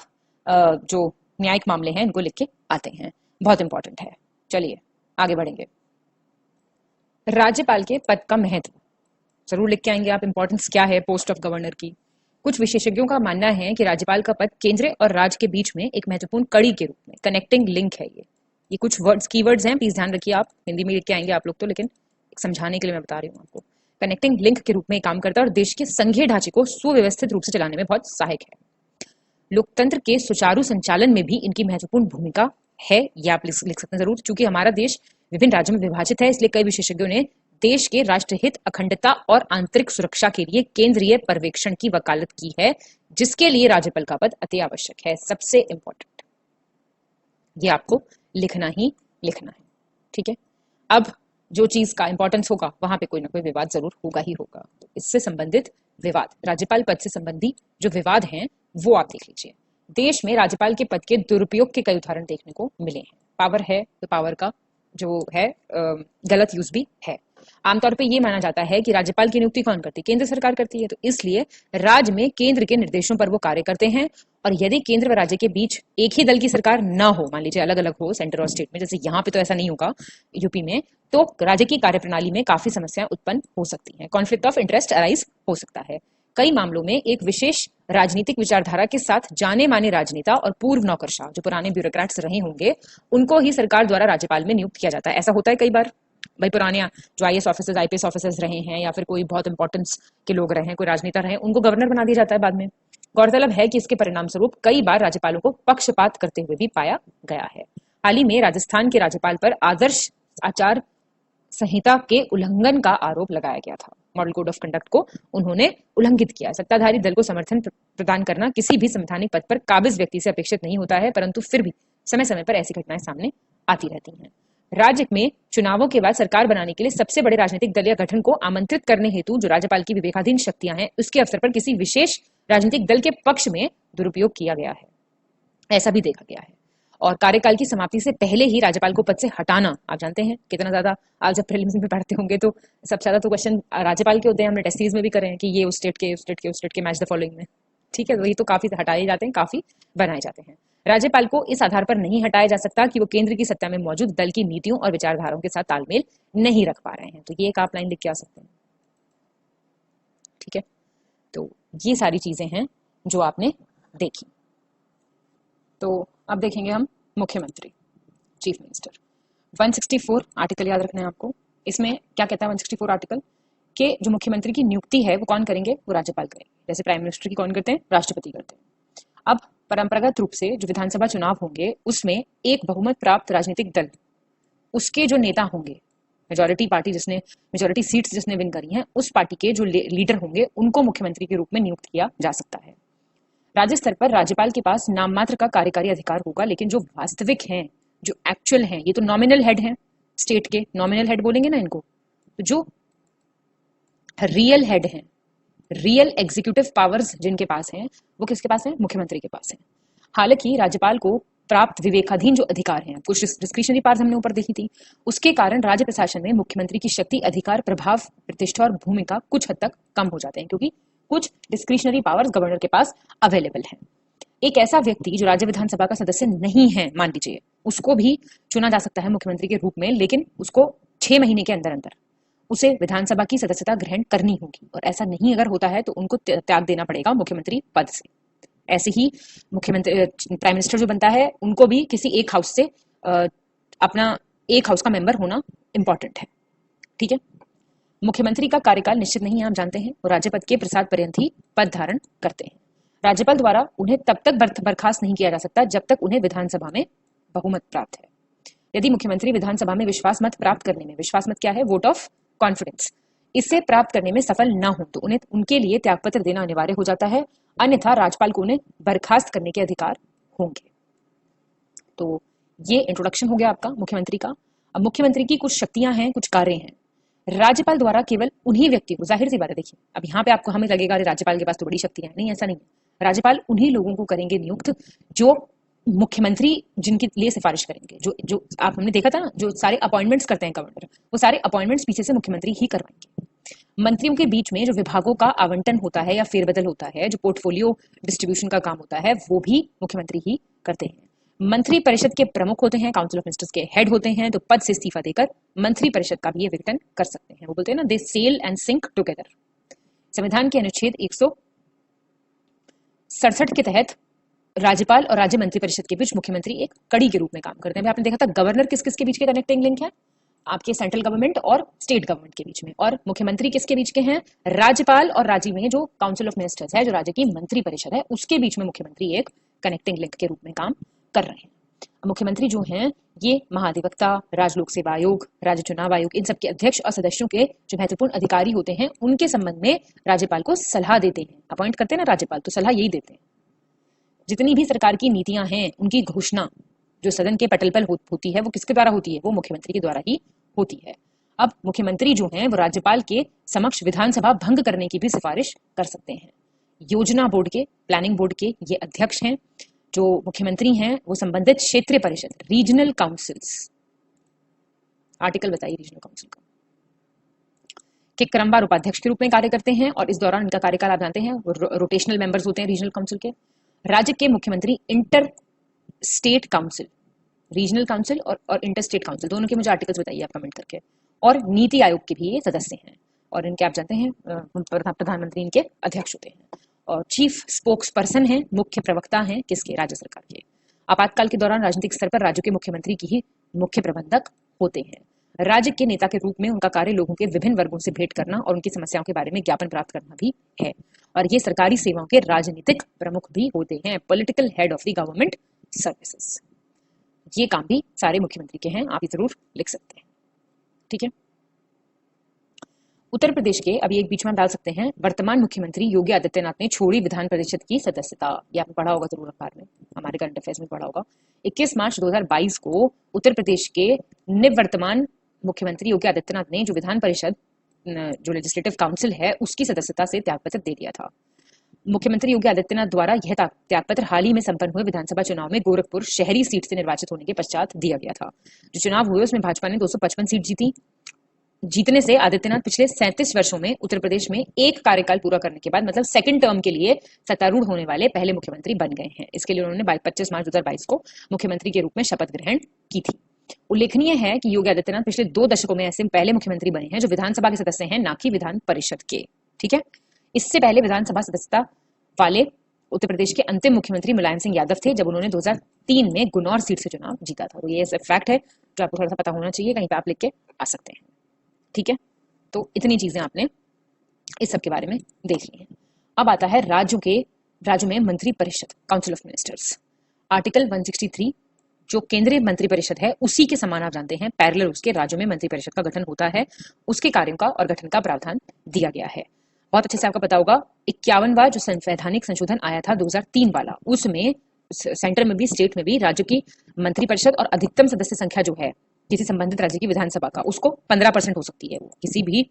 S3: जो न्यायिक मामले हैं इनको लिख के आते हैं। बहुत इंपॉर्टेंट है। चलिए आगे बढ़ेंगे। राज्यपाल के पद का महत्व जरूर लिख के आएंगे आप, इंपॉर्टेंस क्या है पोस्ट ऑफ गवर्नर की। कुछ विशेषज्ञों का मानना है कि राज्यपाल का पद केंद्र और राज्य के बीच में एक महत्वपूर्ण कड़ी के रूप में, कनेक्टिंग लिंक है। ये कुछ वर्ड्स, कीवर्ड्स हैं, प्लीज ध्यान रखिए। आप हिंदी में लिख के आएंगे आप लोग तो, लेकिन समझाने के लिए मैं बता रही हूँ आपको। कनेक्टिंग लिंक के रूप में काम करता है और देश के संघीय ढांचे को सुव्यवस्थित रूप से चलाने में बहुत सहायक है। लोकतंत्र के सुचारू संचालन में भी इनकी महत्वपूर्ण भूमिका है, ये आप लिख सकते हैं जरूर। चूंकि हमारा देश विभिन्न राज्यों में विभाजित है, इसलिए कई विशेषज्ञों ने देश के राष्ट्रहित, अखंडता और आंतरिक सुरक्षा के लिए केंद्रीय पर्यवेक्षण की वकालत की है, जिसके लिए राज्यपाल का पद अति आवश्यक है, सबसे इंपॉर्टेंट। ये आपको लिखना ही लिखना है। ठीक है, अब जो चीज का इंपॉर्टेंस होगा वहां पे कोई ना कोई विवाद जरूर होगा ही होगा। तो इससे संबंधित विवाद, राज्यपाल पद से संबंधी जो विवाद हैं वो आप देख लीजिए। देश में राज्यपाल के पद के दुरुपयोग के कई उदाहरण देखने को मिले हैं। पावर है तो पावर का जो है गलत यूज भी है। आमतौर पे ये माना जाता है कि राज्यपाल की नियुक्ति कौन करती है? केंद्र सरकार करती है। तो इसलिए राज्य में केंद्र के निर्देशों पर वो कार्य करते हैं, और यदि केंद्र व राज्य के बीच एक ही दल की सरकार ना हो, मान लीजिए अलग अलग हो सेंटर और स्टेट में, जैसे यहाँ पे तो ऐसा नहीं होगा यूपी में, तो राज्य की कार्यप्रणाली में काफी समस्याएं उत्पन्न हो सकती हैं, कॉन्फ्लिक्ट ऑफ इंटरेस्ट अराइज हो सकता है। कई मामलों में एक विशेष राजनीतिक विचारधारा के साथ जाने माने राजनेता और पूर्व नौकरशाह जो पुराने ब्यूरोक्रेट्स रहे होंगे उनको ही सरकार द्वारा राज्यपाल में नियुक्त किया जाता है। ऐसा होता है कई बार, भाई पुराने जो आईएएस ऑफिसर्स आईपीएस ऑफिसर्स रहे हैं या फिर कोई बहुत इंपॉर्टेंस के लोग रहे हैं, कोई राजनेता रहे, उनको गवर्नर बना दिया जाता है बाद में। गौरतलब है कि इसके परिणाम स्वरूप कई बार राज्यपालों को पक्षपात करते हुए भी पाया गया है। हाल ही में राजस्थान के राज्यपाल पर आदर्श आचार संहिता के उल्लंघन का आरोप लगाया गया था। मॉडल कोड ऑफ कंडक्ट को उन्होंने उल्लंघित किया। सत्ताधारी दल को समर्थन प्रदान करना किसी भी संवैधानिक पद पर काबिज व्यक्ति से अपेक्षित नहीं होता है, परंतु फिर भी समय समय पर ऐसी घटनाएं सामने आती रहती हैं। राज्य में चुनावों के बाद सरकार बनाने के लिए सबसे बड़े राजनीतिक दल या गठन को आमंत्रित करने हेतु जो राज्यपाल की विवेकाधीन शक्तियां हैं उसके अवसर पर किसी विशेष राजनीतिक दल के पक्ष में दुरुपयोग किया गया है, ऐसा भी देखा गया है। और कार्यकाल की समाप्ति से पहले ही राज्यपाल को पद से हटाना, आप जानते हैं कितना ज्यादा, आप जब प्रीलिम्स में पढ़ते होंगे तो सबसे ज्यादा तो क्वेश्चन राज्यपाल के होते हैं। हमने टेस्ट सीरीज में भी करे हैं कि ये उस स्टेट के मैच द फॉलोइंग में, ठीक है, वही तो काफी हटाए जाते हैं, काफी बनाए जाते हैं। राज्यपाल को इस आधार पर नहीं हटाया जा सकता कि वो केंद्र की सत्ता में मौजूद दल की नीतियों और विचारधाराओं के साथ तालमेल नहीं रख पा रहे हैं। तो ये एक आप लाइन लिख के आ सकते हैं। ठीक है, तो ये सारी चीजें हैं जो आपने देखी। तो अब देखेंगे हम मुख्यमंत्री, चीफ मिनिस्टर। 164 आर्टिकल याद रखना है आपको। इसमें क्या कहता है 164 आर्टिकल के जो मुख्यमंत्री की नियुक्ति है वो कौन करेंगे? वो राज्यपाल करेंगे। जैसे प्राइम मिनिस्टर की कौन करते हैं? राष्ट्रपति करते हैं। अब परंपरागत रूप से जो विधानसभा चुनाव होंगे उसमें एक बहुमत प्राप्त राजनीतिक दल, उसके जो नेता होंगे, मेजोरिटी पार्टी जिसने मेजोरिटी सीट्स जिसने विन करी हैं, उस पार्टी के जो लीडर होंगे उनको मुख्यमंत्री के रूप में नियुक्त किया जा सकता है। राज्य स्तर पर राज्यपाल के पास नाम मात्र का कार्यकारी अधिकार होगा, लेकिन जो वास्तविक हैं, जो एक्चुअल हैं, ये तो नॉमिनल हेड हैं, स्टेट के नॉमिनल हेड बोलेंगे ना इनको, तो जो रियल हेड हैं, रियल एग्जीक्यूटिव पावर्स जिनके पास हैं, वो किसके पास है? मुख्यमंत्री के पास है। हालांकि राज्यपाल को प्राप्त विवेकाधीन जो अधिकार हैं, कुछ डिस्क्रिशनरी पावर्स हमने ऊपर देखी थी, उसके कारण राज्य प्रशासन में मुख्यमंत्री की शक्ति, अधिकार, प्रभाव, प्रतिष्ठा और भूमिका कुछ हद तक कम हो जाते हैं, क्योंकि कुछ डिस्क्रिशनरी पावर्स गवर्नर के पास अवेलेबल है। एक ऐसा व्यक्ति जो राज्य विधानसभा का सदस्य नहीं है, मान लीजिए, उसको भी चुना जा सकता है मुख्यमंत्री के रूप में, लेकिन उसको 6 महीने के अंदर अंदर उसे विधानसभा की सदस्यता ग्रहण करनी होगी, और ऐसा नहीं अगर होता है तो उनको त्याग देना पड़ेगा मुख्यमंत्री पद से। ऐसे ही मुख्यमंत्री प्राइम मिनिस्टर जो बनता है उनको भी किसी एक हाउस से अपना एक हाउस का मेंबर होना इंपॉर्टेंट है। ठीक है, मुख्यमंत्री का कार्यकाल निश्चित नहीं है, आप जानते हैं, वो राज्यपद के प्रसाद पर्यंत ही पद धारण करते हैं। राज्यपाल द्वारा उन्हें तब तक बर्खास्त नहीं किया जा सकता जब तक उन्हें विधानसभा में बहुमत प्राप्त है। यदि मुख्यमंत्री विधानसभा में विश्वास मत प्राप्त करने में, विश्वास मत क्या है? वोट ऑफ कॉन्फिडेंस, इसे प्राप्त करने में सफल न हो तो उन्हें उनके लिए त्यागपत्र देना अनिवार्य हो जाता है, अन्यथा राज्यपाल को उन्हें बर्खास्त करने के अधिकार होंगे। तो ये इंट्रोडक्शन हो गया आपका मुख्यमंत्री का। अब मुख्यमंत्री की कुछ शक्तियां हैं, कुछ कार्य हैं। राज्यपाल द्वारा केवल उन्हीं व्यक्तियों को, जाहिर सी बात है, देखिए अब यहाँ पे आपको हमें लगेगा अरे राज्यपाल के पास तो बड़ी शक्तियां हैं, नहीं, ऐसा नहीं है। राज्यपाल उन्हीं लोगों को करेंगे नियुक्त जो मुख्यमंत्री जिनके लिए सिफारिश करेंगे। जो आप हमने देखा था ना, जो सारे अपॉइंटमेंट्स करते हैं गवर्नर, वो सारे अपॉइंटमेंट्स पीछे से मुख्यमंत्री ही करवाएंगे। मंत्रियों के बीच में जो विभागों का आवंटन होता है या फेरबदल होता है, जो पोर्टफोलियो डिस्ट्रीब्यूशन का काम होता है, वो भी मुख्यमंत्री ही करते हैं। मंत्री परिषद के प्रमुख होते हैं, काउंसिल ऑफ मिनिस्टर्स के हेड होते हैं, तो पद से इस्तीफा देकर मंत्री परिषद का भी ये विघटन कर सकते हैं। वो बोलते हैं ना, they sail and sink together. संविधान के अनुच्छेद 167 के तहत राज्यपाल और राज्य मंत्री परिषद के बीच मुख्यमंत्री एक कड़ी के रूप में काम करते हैं। आपने देखा था गवर्नर किस किस के बीच के कनेक्टिंग लिंक है? आपके सेंट्रल गवर्नमेंट और स्टेट गवर्नमेंट के बीच में। और मुख्यमंत्री किसके बीच के हैं? राज्यपाल और राज्य में जो काउंसिल ऑफ मिनिस्टर्स है, जो राज्य की मंत्री परिषद है, उसके बीच में मुख्यमंत्री एक कनेक्टिंग लिंक के रूप में काम कर रहे हैं। मुख्यमंत्री जो हैं ये महाधिवक्ता, राज्य लोक सेवा आयोग, राज्य चुनाव आयोग, इन सबके अध्यक्ष और सदस्यों के जो महत्वपूर्ण अधिकारी होते हैं उनके संबंध में राज्यपाल को सलाह देते हैं। अपॉइंट करते हैं ना राज्यपाल, तो सलाह यही देते हैं। जितनी भी सरकार की नीतियां हैं उनकी घोषणा जो सदन के पटल पर होती है वो किसके द्वारा होती है? वो मुख्यमंत्री के द्वारा ही होती है। अब मुख्यमंत्री जो हैं वो राज्यपाल के समक्ष विधानसभा भंग करने की भी सिफारिश कर सकते हैं। योजना बोर्ड के, प्लानिंग बोर्ड के ये अध्यक्ष हैं। जो मुख्यमंत्री हैं वो संबंधित क्षेत्रीय परिषद, रीजनल काउंसिल्स, आर्टिकल बताइए रीजनल काउंसिल का, के क्रमवार उपाध्यक्ष के रूप में कार्य करते हैं और इस दौरान इनका कार्यकाल आप जानते हैं रोटेशनल मेंबर्स होते हैं रीजनल काउंसिल के। राज्य के मुख्यमंत्री inter state council, regional council और इंटर स्टेट काउंसिल, दोनों के मुझे आर्टिकल्स बताइए आप कमेंट करके। और नीति आयोग के भी ये सदस्य हैं और इनके आप जानते हैं प्रधानमंत्री इनके अध्यक्ष होते हैं। और चीफ स्पोक्स पर्सन है, मुख्य प्रवक्ता हैं किसके? राज्य सरकार के। आपातकाल के दौरान राजनीतिक स्तर पर राज्यों के मुख्यमंत्री की ही मुख्य प्रबंधक होते हैं। राज्य के नेता के रूप में उनका कार्य लोगों के विभिन्न वर्गों से भेंट करना और उनकी समस्याओं के बारे में ज्ञापन प्राप्त करना भी है। और ये सरकारी सेवाओं के राजनीतिक प्रमुख भी होते हैं, political head of the government services. ये काम भी सारे मुख्यमंत्री के हैं, आप ये जरूर लिख सकते हैं। ठीक है। उत्तर प्रदेश के, अभी एक बीच में हम डाल सकते हैं, वर्तमान मुख्यमंत्री योगी आदित्यनाथ ने छोड़ी विधान परिषद की सदस्यता। ये आपने पढ़ा होगा जरूर अखबार में, हमारे करंट अफेयर्स में पढ़ा होगा। 21 मार्च 2022 को उत्तर प्रदेश के निवर्तमान मुख्यमंत्री योगी आदित्यनाथ ने जो विधान परिषद, जो लेजिस्लेटिव काउंसिल है, उसकी सदस्यता से त्यागपत्र दे दिया था। मुख्यमंत्री योगी आदित्यनाथ द्वारा यह त्यागपत्र हाल ही में संपन्न हुए विधानसभा चुनाव में गोरखपुर शहरी सीट से निर्वाचित होने के पश्चात दिया गया था। जो चुनाव हुए उसमें भाजपा ने 255 सीट जीती। जीतने से आदित्यनाथ पिछले 37 वर्षों में उत्तर प्रदेश में एक कार्यकाल पूरा करने के बाद, मतलब सेकंड टर्म के लिए सत्तारूढ़ होने वाले पहले मुख्यमंत्री बन गए हैं। इसके लिए उन्होंने 25 मार्च 2022 को मुख्यमंत्री के रूप में शपथ ग्रहण की थी। उल्लेखनीय है कि योगी आदित्यनाथ पिछले 2 दशकों में ऐसे पहले मुख्यमंत्री बने हैं जो विधानसभा के सदस्य हैं, ना कि विधान परिषद के। ठीक है। इससे पहले विधानसभा सदस्यता वाले उत्तर प्रदेश के अंतिम मुख्यमंत्री मुलायम सिंह यादव थे, जब उन्होंने 2003 में गुनौर सीट से चुनाव जीता था। तो ये फैक्ट है जो आपको थोड़ा सा पता होना चाहिए, कहीं पे आप लिख के आ सकते हैं। ठीक है। तो इतनी चीजें आपने इस सब के बारे में देख ली हैं। अब आता है राज्यों में मंत्री परिषद, काउंसिल ऑफ मिनिस्टर्स। आर्टिकल 163 जो केंद्रीय मंत्री परिषद है उसी के समान आप जानते हैं, पैरेलल उसके राज्यों में मंत्री परिषद का गठन होता है, उसके कार्यों का और गठन का प्रावधान दिया गया है। बहुत अच्छे से आपको पता होगा 51वां जो संवैधानिक संशोधन आया था 2003 वाला, उसमें सेंटर में भी स्टेट में भी राज्यों की मंत्री परिषद और अधिकतम सदस्य संख्या जो है किसी संबंधित राज्य की विधानसभा का, उसको 15% हो सकती है। वो किसी भी,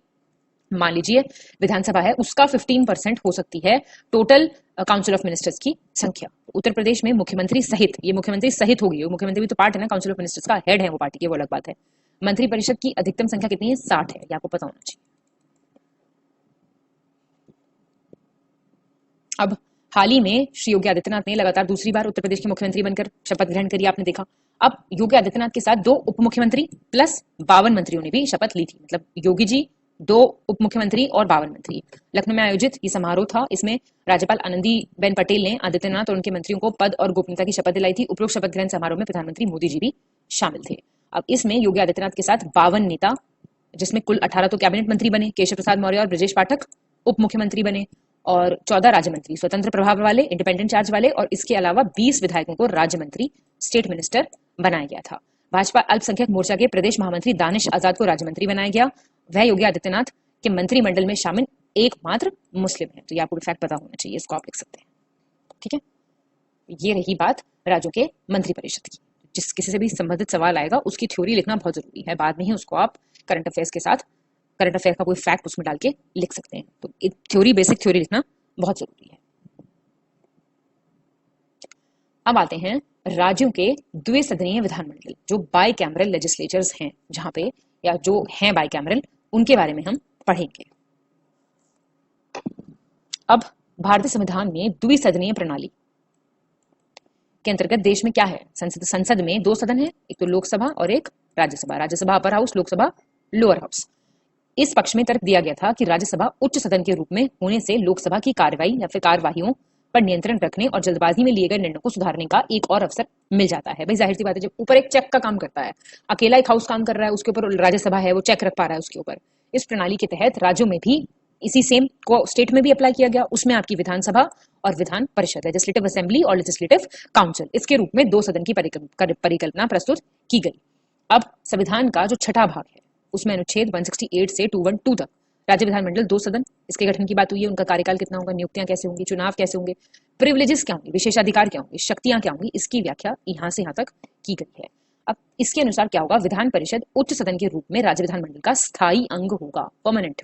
S3: मान लीजिए विधानसभा है, उसका 15% हो सकती है टोटल काउंसिल ऑफ मिनिस्टर्स की संख्या। उत्तर प्रदेश में मुख्यमंत्री सहित, ये मुख्यमंत्री सहित होगी, मुख्यमंत्री भी तो पार्ट है ना, काउंसिल ऑफ मिनिस्टर्स का हेड है वो पार्टी के, वो अलग बात है। मंत्री परिषद की अधिकतम संख्या कितनी है? 60 है, ये आपको पता होना चाहिए। अब हाल ही में श्री योगी आदित्यनाथ ने लगातार दूसरी बार उत्तर प्रदेश के मुख्यमंत्री बनकर शपथ ग्रहण करी, आपने देखा। अब योगी आदित्यनाथ के साथ 2 उप मुख्यमंत्री प्लस 52 मंत्रियों ने भी शपथ ली थी। मतलब योगी जी, 2 उप मुख्यमंत्री और 52 मंत्री। लखनऊ में आयोजित ये समारोह था, इसमें राज्यपाल आनंदीबेन पटेल ने आदित्यनाथ और उनके मंत्रियों को पद और गोपनीयता की शपथ दिलाई थी। उपरोक्त शपथ ग्रहण समारोह में प्रधानमंत्री मोदी जी भी शामिल थे। अब इसमें योगी आदित्यनाथ के साथ 52 नेता, जिसमें कुल 18 तो कैबिनेट मंत्री बने, केशव प्रसाद मौर्य और ब्रजेश पाठक उप मुख्यमंत्री बने, और 14 राज्य मंत्री स्वतंत्र प्रभाव वाले, इंडिपेंडेंट चार्ज वाले, और इसके अलावा 20 विधायकों को राज्य मंत्री, स्टेट मिनिस्टर बनाया गया था। भाजपा अल्पसंख्यक मोर्चा के प्रदेश महामंत्री दानिश आजाद को राज्य मंत्री बनाया गया। वह योगी आदित्यनाथ के मंत्रिमंडल में शामिल एकमात्र मुस्लिम है। तो ये आपको फैक्ट पता होना चाहिए, इसको आप लिख सकते हैं। ठीक है। ये रही बात राज्यों के मंत्री परिषद की। जिस किसी से भी संबंधित सवाल आएगा उसकी थ्योरी लिखना बहुत जरूरी है, बाद में ही उसको आप करंट अफेयर्स के साथ, करंट अफेयर का कोई फैक्ट उसमें डाल के लिख सकते हैं। तो थ्योरी, बेसिक थ्योरी लिखना बहुत जरूरी है। अब आते हैं राज्यों के द्विसदनीय विधानमंडल, जो बाई कैमरल लेजिस्लेचर्स हैं, जहां पे या जो हैं बाई कैमरल, उनके बारे में हम पढ़ेंगे। अब भारतीय संविधान में द्विसदनीय प्रणाली के अंतर्गत देश में क्या है? संसद में 2 सदन है, एक तो लोकसभा और एक Rajya Sabha. Rajya Sabha upper house, Lok Sabha lower house. इस पक्ष में तर्क दिया गया था कि राज्यसभा उच्च सदन के रूप में होने से लोकसभा की कार्रवाई या फिर कार्यवाहियों पर नियंत्रण रखने और जल्दबाजी में लिए गए निर्णयों को सुधारने का एक और अवसर मिल जाता है। भाई जाहिर सी बात है, जब ऊपर एक चेक का काम करता है, अकेला एक हाउस काम कर रहा है, उसके ऊपर राज्यसभा है, वो चेक रख पा रहा है उसके ऊपर। इस प्रणाली के तहत राज्यों में भी इसी सेम को स्टेट में भी अप्लाई किया गया। उसमें आपकी विधानसभा और विधान परिषद, लेजिस्लेटिव असेंबली और लेजिस्लेटिव काउंसिल, इसके रूप में 2 सदन की परिकल्पना प्रस्तुत की गई। अब संविधान का जो छठा भाग है उसमें अनुच्छेद 168 से 212 तक राज्य विधानमंडल 2 सदन, इसके गठन की बात हुई है। उनका कार्यकाल कितना होगा, नियुक्तियां कैसे होंगी, चुनाव कैसे होंगे, प्रिविलेजेस क्या होंगे, विशेषाधिकार क्या होंगे, शक्तियां क्या होंगी, इसकी व्याख्या यहाँ से यहाँ तक की गई है। अब इसके अनुसार क्या होगा, विधान परिषद उच्च सदन के रूप में राज्य विधानमंडल का स्थायी अंग होगा, परमानेंट।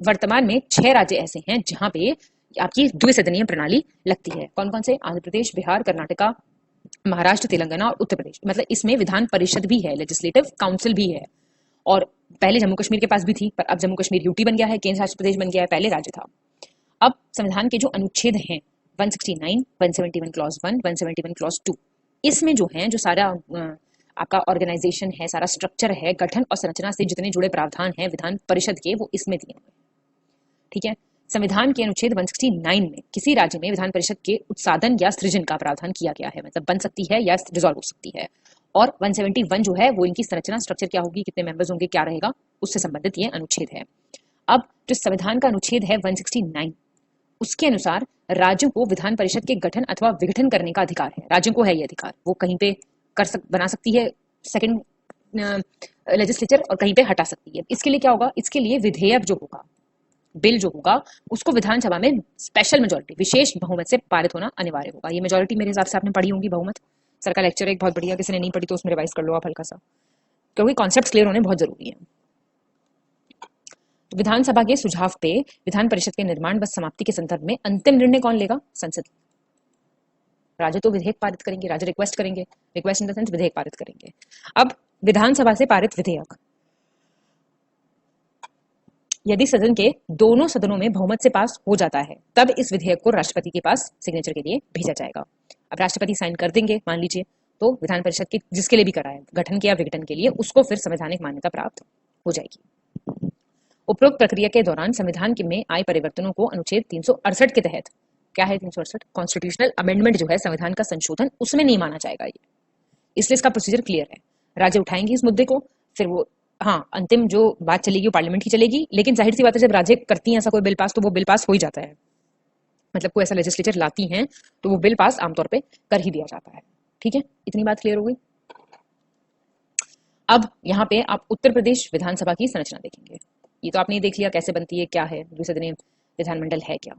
S3: वर्तमान में 6 राज्य ऐसे हैं जहां पे आपकी द्विसदनीय प्रणाली लगती है। कौन कौन से, आंध्र प्रदेश, बिहार, कर्नाटका, महाराष्ट्र, तेलंगाना और उत्तर प्रदेश। मतलब इसमें विधान परिषद भी है, लेजिस्लेटिव काउंसिल भी है। और पहले जम्मू कश्मीर के पास भी थी, पर अब जम्मू कश्मीर यूटी बन गया है, केंद्र शासित प्रदेश बन गया है, पहले राज्य था। अब संविधान के जो अनुच्छेद हैं 169, 171 क्लॉज 1, 171 क्लॉज 2, इसमें जो है, जो सारा आपका ऑर्गेनाइजेशन है, सारा स्ट्रक्चर है, गठन और संरचना से जितने जुड़े प्रावधान हैं विधान परिषद के, वो इसमें दिए हुए। ठीक है, संविधान के अनुच्छेद 169 में किसी राज्य में विधान परिषद के उत्साधन या सृजन का प्रावधान किया गया है, मतलब बन सकती है या डिसॉल्व हो सकती है। और 171 जो है वो इनकी संरचना, स्ट्रक्चर क्या होगी, कितने मेंबर्स होंगे, क्या रहेगा, उससे संबंधित ये अनुच्छेद है। अब जो संविधान का अनुच्छेद है 169, उसके अनुसार राज्यों को विधान परिषद के गठन अथवा विघटन करने का अधिकार है। राज्यों को है ये अधिकार, वो कहीं पे बना सकती है सेकंड लेजिस्लेचर और कहीं पे हटा सकती है। इसके लिए क्या होगा, इसके लिए विधेयक जो होगा, बिल जो होगा, उसको विधानसभा में स्पेशल मेजोरिटी, विशेष बहुमत से पारित होना अनिवार्य होगा। ये मेजोरिटी मेरे हिसाब से आपने पढ़ी होंगी, बहुमत। सर का लेक्चर एक बहुत बढ़िया, किसी ने नहीं पढ़ी तो उसमें रिवाइज कर लो आप हल्का सा, क्योंकि कॉन्सेप्ट क्लियर होने बहुत जरूरी है। तो विधानसभा के सुझाव पे विधान परिषद के निर्माण व समाप्ति के संदर्भ में अंतिम निर्णय कौन लेगा, संसद। राज्य तो विधेयक पारित करेंगे, राज्य रिक्वेस्ट करेंगे, रिक्वेस्ट इन द सेंस विधेयक पारित करेंगे। अब विधानसभा से पारित विधेयक यदि सदन के दोनों सदनों में बहुमत से पास हो जाता है, तब इस विधेयक को राष्ट्रपति के पास सिग्नेचर के लिए भेजा जाएगा। अब राष्ट्रपति साइन कर देंगे मान लीजिए, तो विधान परिषद के जिसके लिए भी कराए, गठन के या विघटन के लिए, उसको फिर संवैधानिक मान्यता प्राप्त हो जाएगी। उपरोक्त प्रक्रिया के दौरान संविधान में आए परिवर्तनों को अनुच्छेद 368 के तहत, क्या है 368, कॉन्स्टिट्यूशनल अमेंडमेंट जो है, संविधान का संशोधन, उसमें नहीं माना जाएगा ये। इसलिए इसका प्रोसीजर क्लियर है। राज्य उठाएंगे इस मुद्दे को, फिर वो अंतिम जो बात चलेगी वो पार्लियामेंट की चलेगी। लेकिन जाहिर सी बात है, जब राज्य करती हैं ऐसा कोई बिल पास, तो वो बिल पास हो ही जाता है। मतलब कोई ऐसा लेजिस्लेचर लाती हैं तो वो बिल पास आमतौर पे कर ही दिया जाता है। ठीक है, इतनी बात क्लियर हो गई। अब यहाँ पे आप उत्तर प्रदेश विधानसभा की संरचना देखेंगे। ये तो आपने देख लिया कैसे बनती है, क्या है, द्विसदनीय विधानमंडल है क्या।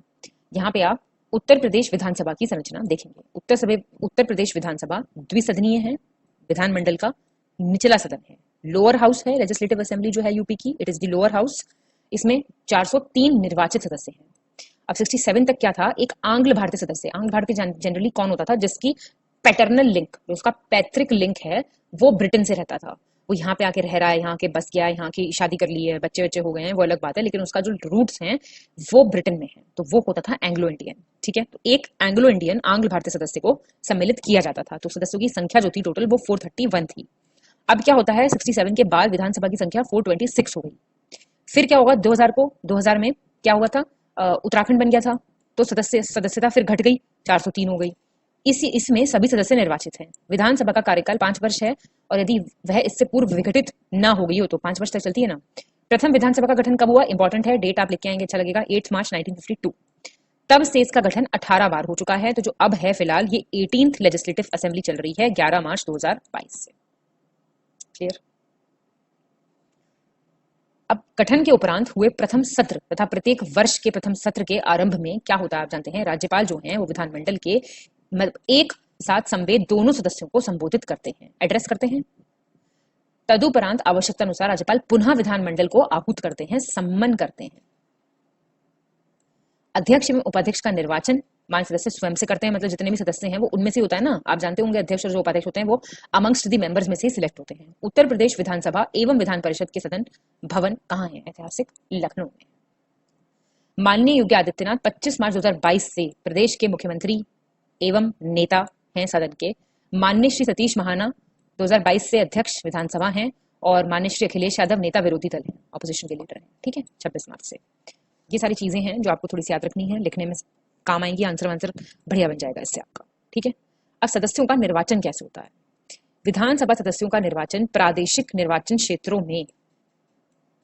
S3: यहाँ पे आप उत्तर प्रदेश विधानसभा की संरचना देखेंगे। उत्तर प्रदेश विधानसभा द्विसदनीय है, विधानमंडल का निचला सदन है, लोअर हाउस है। लेजिस्लेटिव असेंबली जो है यूपी की, it is the lower house. इसमें 403 निर्वाचित सदस्य हैं। अब 67 तक क्या था, एक आंग्ल भारतीय सदस्य। आंग्ल भारतीय जनरली कौन होता था, जिसकी पैटर्नल लिंक, उसका पैतृक लिंक है, वो ब्रिटेन से रहता था। वो यहाँ पे आके रह रहा है, यहाँ के बस गया है, यहाँ की शादी कर ली है, बच्चे बच्चे हो गए हैं, वो अलग बात है, लेकिन उसका जो रूट्स हैं वो ब्रिटेन में है, तो वो होता था एंग्लो इंडियन। ठीक है, तो एक एंग्लो इंडियन आंग्ल भारतीय सदस्य को सम्मिलित किया जाता था। तो सदस्यों की संख्या जो थी टोटल, वो 431 थी। अब क्या होता है, 67 के बाद विधानसभा की संख्या 426 हो गई। फिर क्या होगा, 2000 में क्या हुआ था, उत्तराखंड बन गया था, तो सदस्यता फिर घट गई, 403 हो गई। इसमें सभी सदस्य निर्वाचित हैं। विधानसभा का कार्यकाल 5 वर्ष है, और यदि वह इससे पूर्व विघटित ना हो गई हो तो 5 वर्ष तक चलती है ना। प्रथम विधानसभा का गठन कब हुआ, इंपॉर्टेंट है, डेट आप लिख के आएंगे, अच्छा लगेगा, 8 मार्च 1952। तब से इसका गठन 18 बार हो चुका है। तो जो अब है फिलहाल, ये 18th लेजिस्लेटिव असेंबली चल रही है 11 मार्च 2022 से। क्लियर। अब गठन के उपरांत हुए प्रथम सत्र तथा प्रत्येक वर्ष के प्रथम सत्र के आरंभ में क्या होता है आप जानते हैं, राज्यपाल जो हैं वो विधानमंडल के एक साथ संवेद दोनों सदस्यों को संबोधित करते हैं, एड्रेस करते हैं। तदुपरांत आवश्यकता अनुसार राज्यपाल पुनः विधानमंडल को आहूत करते हैं, सम्मन करते हैं। अध्यक्ष एवं उपाध्यक्ष का निर्वाचन मान सदस्य स्वयं से करते हैं, मतलब जितने भी सदस्य हैं वो उनमें से होता है ना, आप जानते होंगे अध्यक्ष और जो उपाध्यक्ष होते हैं वो अमंगस्ट दी मेंबर्स में से सिलेक्ट होते हैं। उत्तर प्रदेश विधानसभा एवं विधान परिषद के सदन भवन कहाँ है, ऐतिहासिक लखनऊ में। माननीय योगी आदित्यनाथ 25 मार्च 2022 से प्रदेश के मुख्यमंत्री एवं नेता हैं सदन के। माननीय श्री सतीश महाना 2022 से अध्यक्ष विधानसभा हैं, और माननीय श्री अखिलेश यादव नेता विरोधी दल हैं, ऑपोजिशन के लीडर हैं। ठीक है, 26 मार्च से। ये सारी चीजें हैं जो आपको थोड़ी सी याद रखनी है, लिखने में काम आएंगी, आंसर बढ़िया बन जाएगा इससे आपका। ठीक है, अब सदस्यों का निर्वाचन कैसे होता है। विधानसभा सदस्यों का निर्वाचन प्रादेशिक निर्वाचन क्षेत्रों में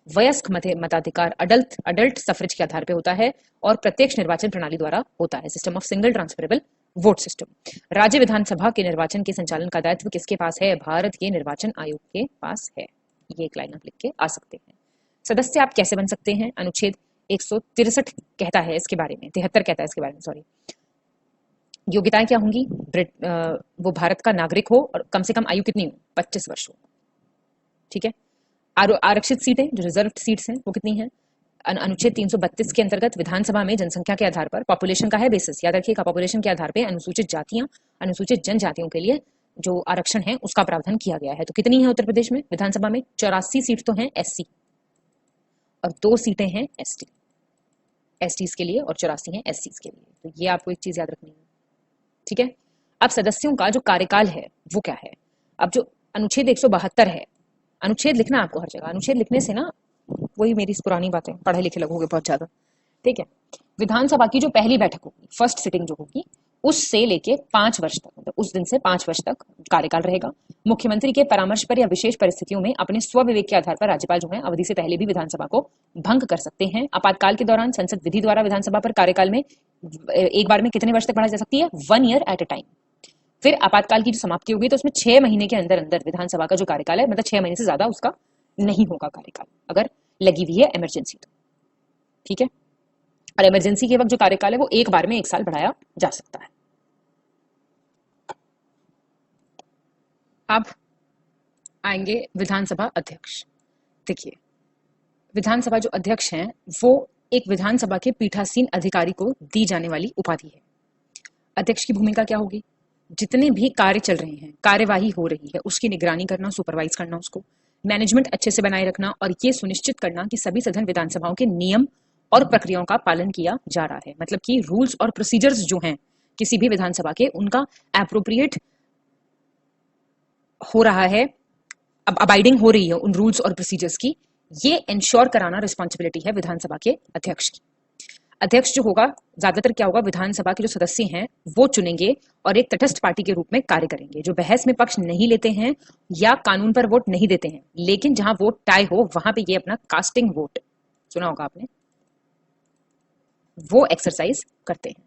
S3: वयस्क मताधिकार अडल्ट सफरेज के आधार पर होता है, और प्रत्यक्ष निर्वाचन प्रणाली द्वारा होता है, system of single transferable vote system. राज्य विधानसभा के निर्वाचन के संचालन का दायित्व किसके पास है, भारत के निर्वाचन आयोग के पास है। ये एक लाइन आप लिख के आ सकते हैं। सदस्य आप कैसे बन सकते हैं? अनुच्छेद 163 कहता है इसके बारे में, 73 कहता है इसके बारे में, सॉरी। योग्यताएं क्या होंगी? वो भारत का नागरिक हो और कम से कम आयु कितनी हो? 25 वर्ष हो। ठीक है। आरक्षित सीटें जो रिजर्व सीट्स हैं वो कितनी हैं? अनुच्छेद 332 के अंतर्गत विधानसभा में जनसंख्या के आधार पर, पॉपुलेशन का है बेसिस, याद रखिएगा, पॉपुलेशन के आधार पर अनुसूचित जातियां, अनुसूचित जनजातियों के लिए जो आरक्षण है उसका प्रावधान किया गया है। तो कितनी है उत्तर प्रदेश में विधानसभा में? 84 सीट तो हैं एससी और 2 सीटें हैं एसटी, एसटीज के लिए, और 84 हैं एससीज के लिए। तो ये आपको एक चीज याद रखनी है। ठीक है। अब सदस्यों का जो कार्यकाल है वो क्या है? अब जो अनुच्छेद 172 है, अनुच्छेद लिखना आपको हर जगह, अनुच्छेद लिखने से ना, वही मेरी पुरानी बातें, पढ़े लिखे लगोगे बहुत ज्यादा। ठीक है। विधानसभा की जो पहली बैठक होगी, फर्स्ट सिटिंग जो होगी, उससे लेके 5 वर्ष तक, मतलब उस दिन से 5 वर्ष तक कार्यकाल रहेगा। मुख्यमंत्री के परामर्श पर या विशेष परिस्थितियों में अपने स्वविवेक के आधार पर राज्यपाल जो है अवधि से पहले भी विधानसभा को भंग कर सकते हैं। आपातकाल के दौरान संसद विधि द्वारा विधानसभा पर कार्यकाल में एक बार में कितने वर्ष तक बढ़ाई जा सकती है? 1 ईयर एट अ टाइम। फिर आपातकाल की जो समाप्ति होगी तो उसमें 6 महीने के अंदर अंदर विधानसभा का जो कार्यकाल है, मतलब 6 महीने से ज्यादा उसका नहीं होगा कार्यकाल, अगर लगी हुई है इमरजेंसी तो। ठीक है। और इमरजेंसी के वक्त जो कार्यकाल है वो एक बार में 1 साल बढ़ाया जा सकता है। अब आएंगे विधानसभा अध्यक्ष। देखिए, विधानसभा जो अध्यक्ष हैं वो एक विधानसभा के पीठासीन अधिकारी को दी जाने वाली उपाधि है। अध्यक्ष की भूमिका क्या होगी? जितने भी कार्य चल रहे हैं, कार्यवाही हो रही है, उसकी निगरानी करना, सुपरवाइज करना, उसको मैनेजमेंट अच्छे से बनाए रखना और ये सुनिश्चित करना कि सभी सदन विधानसभाओं के नियम और प्रक्रियाओं का पालन किया जा रहा है। मतलब कि रूल्स और प्रोसीजर्स जो हैं किसी भी विधानसभा के, उनका एप्रोप्रिएट हो रहा है, अब अबाइडिंग हो रही है उन रूल्स और प्रोसीजर्स की, ये इंश्योर कराना रिस्पॉन्सिबिलिटी है विधानसभा के अध्यक्ष की। अध्यक्ष जो होगा, ज्यादातर क्या होगा, विधानसभा के जो सदस्य हैं वो चुनेंगे और एक तटस्थ पार्टी के रूप में कार्य करेंगे, जो बहस में पक्ष नहीं लेते हैं या कानून पर वोट नहीं देते हैं, लेकिन जहां वोट टाई हो वहां पे ये अपना कास्टिंग वोट, सुना होगा आपने, वो एक्सरसाइज करते हैं।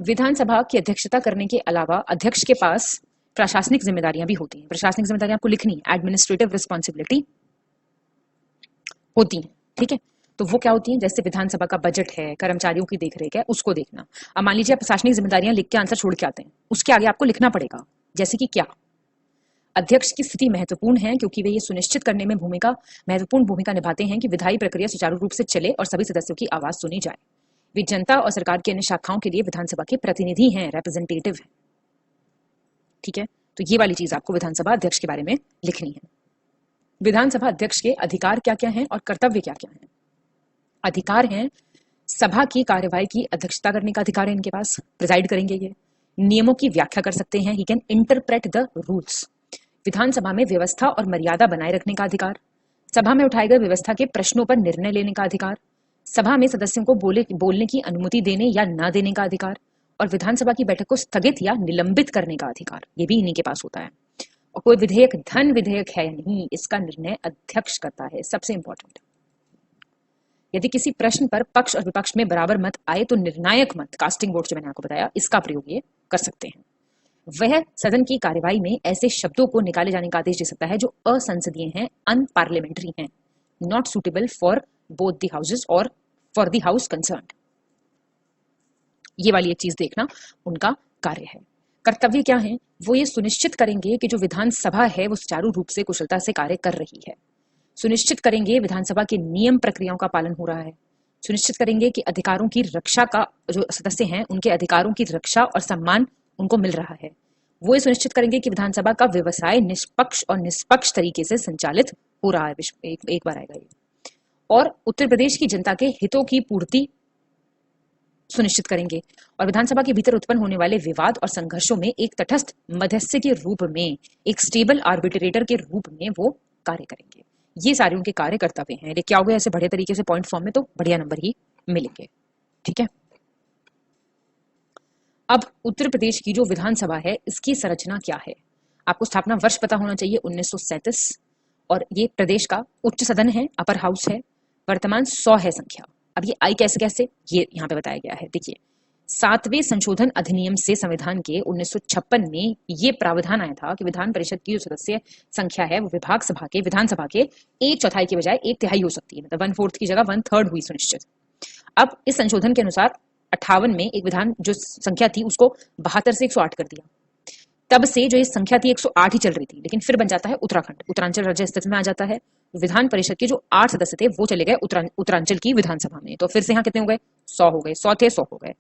S3: विधानसभा की अध्यक्षता करने के अलावा अध्यक्ष के पास प्रशासनिक जिम्मेदारियां भी होती हैं। प्रशासनिक जिम्मेदारियां आपको लिखनी है, एडमिनिस्ट्रेटिव रिस्पॉन्सिबिलिटी होती है। ठीक है। तो वो क्या होती हैं? जैसे विधानसभा का बजट है, कर्मचारियों की देखरेख है, उसको देखना। अब मान लीजिए आप प्रशासनिक जिम्मेदारियां लिख के आंसर छोड़ के आते हैं, उसके आगे आपको लिखना पड़ेगा, जैसे कि क्या? अध्यक्ष की स्थिति महत्वपूर्ण है क्योंकि वे ये सुनिश्चित करने में महत्वपूर्ण भूमिका निभाते हैं कि विधायी प्रक्रिया सुचारू रूप से चले और सभी सदस्यों की आवाज सुनी जाए। वे जनता और सरकार की अन्य शाखाओं के लिए विधानसभा के प्रतिनिधि हैं, रिप्रेजेंटेटिव हैं। ठीक है। तो ये वाली चीज आपको विधानसभा अध्यक्ष के बारे में लिखनी है। विधानसभा अध्यक्ष के अधिकार क्या क्या हैं और कर्तव्य क्या क्या हैं? अधिकार हैं, सभा की कार्यवाही की अध्यक्षता करने का अधिकार है इनके पास, प्रिजाइड करेंगे ये। नियमों की व्याख्या कर सकते हैं, he can interpret the rules. विधानसभा में व्यवस्था और मर्यादा बनाए रखने का अधिकार, सभा में उठाए गए व्यवस्था के प्रश्नों पर निर्णय लेने का अधिकार, सभा में सदस्यों को बोलने की अनुमति देने या न देने का अधिकार, और विधानसभा की बैठक को स्थगित या निलंबित करने का अधिकार, ये भी इन्हीं के पास होता है। और कोई विधेयक धन विधेयक है या नहीं, इसका निर्णय अध्यक्ष करता है, सबसे इंपॉर्टेंट। यदि किसी प्रश्न पर पक्ष और विपक्ष में बराबर मत आए तो निर्णायक मत, कास्टिंग वोट जो मैंने आपको बताया, इसका प्रयोग ये कर सकते हैं। वह सदन की कार्यवाही में ऐसे शब्दों को निकाले जाने का आदेश दे सकता है जो असंसदीय हैं, अनपार्लियामेंट्री हैं, not suitable for both the houses और फॉर द हाउस कंसर्न्ड। ये वाली एक चीज देखना उनका कार्य है। कर्तव्य क्या है? वो ये सुनिश्चित करेंगे कि जो विधानसभा है वो सुचारू रूप से कुशलता से कार्य कर रही है, सुनिश्चित करेंगे विधानसभा के नियम प्रक्रियाओं का पालन हो रहा है, सुनिश्चित करेंगे कि अधिकारों की रक्षा का, जो सदस्य हैं उनके अधिकारों की रक्षा और सम्मान उनको मिल रहा है। वो ये सुनिश्चित करेंगे कि विधानसभा का व्यवसाय निष्पक्ष तरीके से संचालित हो रहा है। एक बार आएगा ये। और उत्तर प्रदेश की जनता के हितों की पूर्ति सुनिश्चित करेंगे और विधानसभा के भीतर उत्पन्न होने वाले विवाद और संघर्षों में एक तटस्थ मध्यस्थी के रूप में, एक स्टेबल आर्बिट्रेटर के रूप में वो कार्य करेंगे। ये सारे उनके कार्य कर्तव्य हैं। लेकिन क्या हो गया ऐसे बढ़िया तरीके से पॉइंट फॉर्म में तो बढ़िया नंबर ही मिलेंगे। ठीक है। अब उत्तर प्रदेश की जो विधानसभा है इसकी संरचना क्या है? आपको स्थापना वर्ष पता होना चाहिए, 1937, और ये प्रदेश का उच्च सदन है, अपर हाउस है, वर्तमान 100 है संख्या। अब ये आई कैसे ये यहाँ पे बताया गया है। देखिए, 7वें संशोधन अधिनियम से संविधान के 1956 में ये प्रावधान आया था कि विधान परिषद की जो सदस्य संख्या है वो विधानसभा के 1/4 की बजाय 1/3 हो सकती है, मतलब 1/4 की जगह 1/3 हुई सुनिश्चित। अब इस संशोधन के अनुसार 58 में एक विधान जो संख्या थी उसको 72 से 108 कर दिया। तब से जो ये संख्या थी 108 ही चल रही थी, लेकिन फिर बन जाता है उत्तराखंड, उत्तरांचल राज्य अस्तित्व में आ जाता है। विधान परिषद के जो 8 सदस्य थे वो चले गए उत्तरांचल की विधानसभा में, तो फिर से यहाँ कितने हो गए? 100 हो गए, 100 थे 100 हो गए।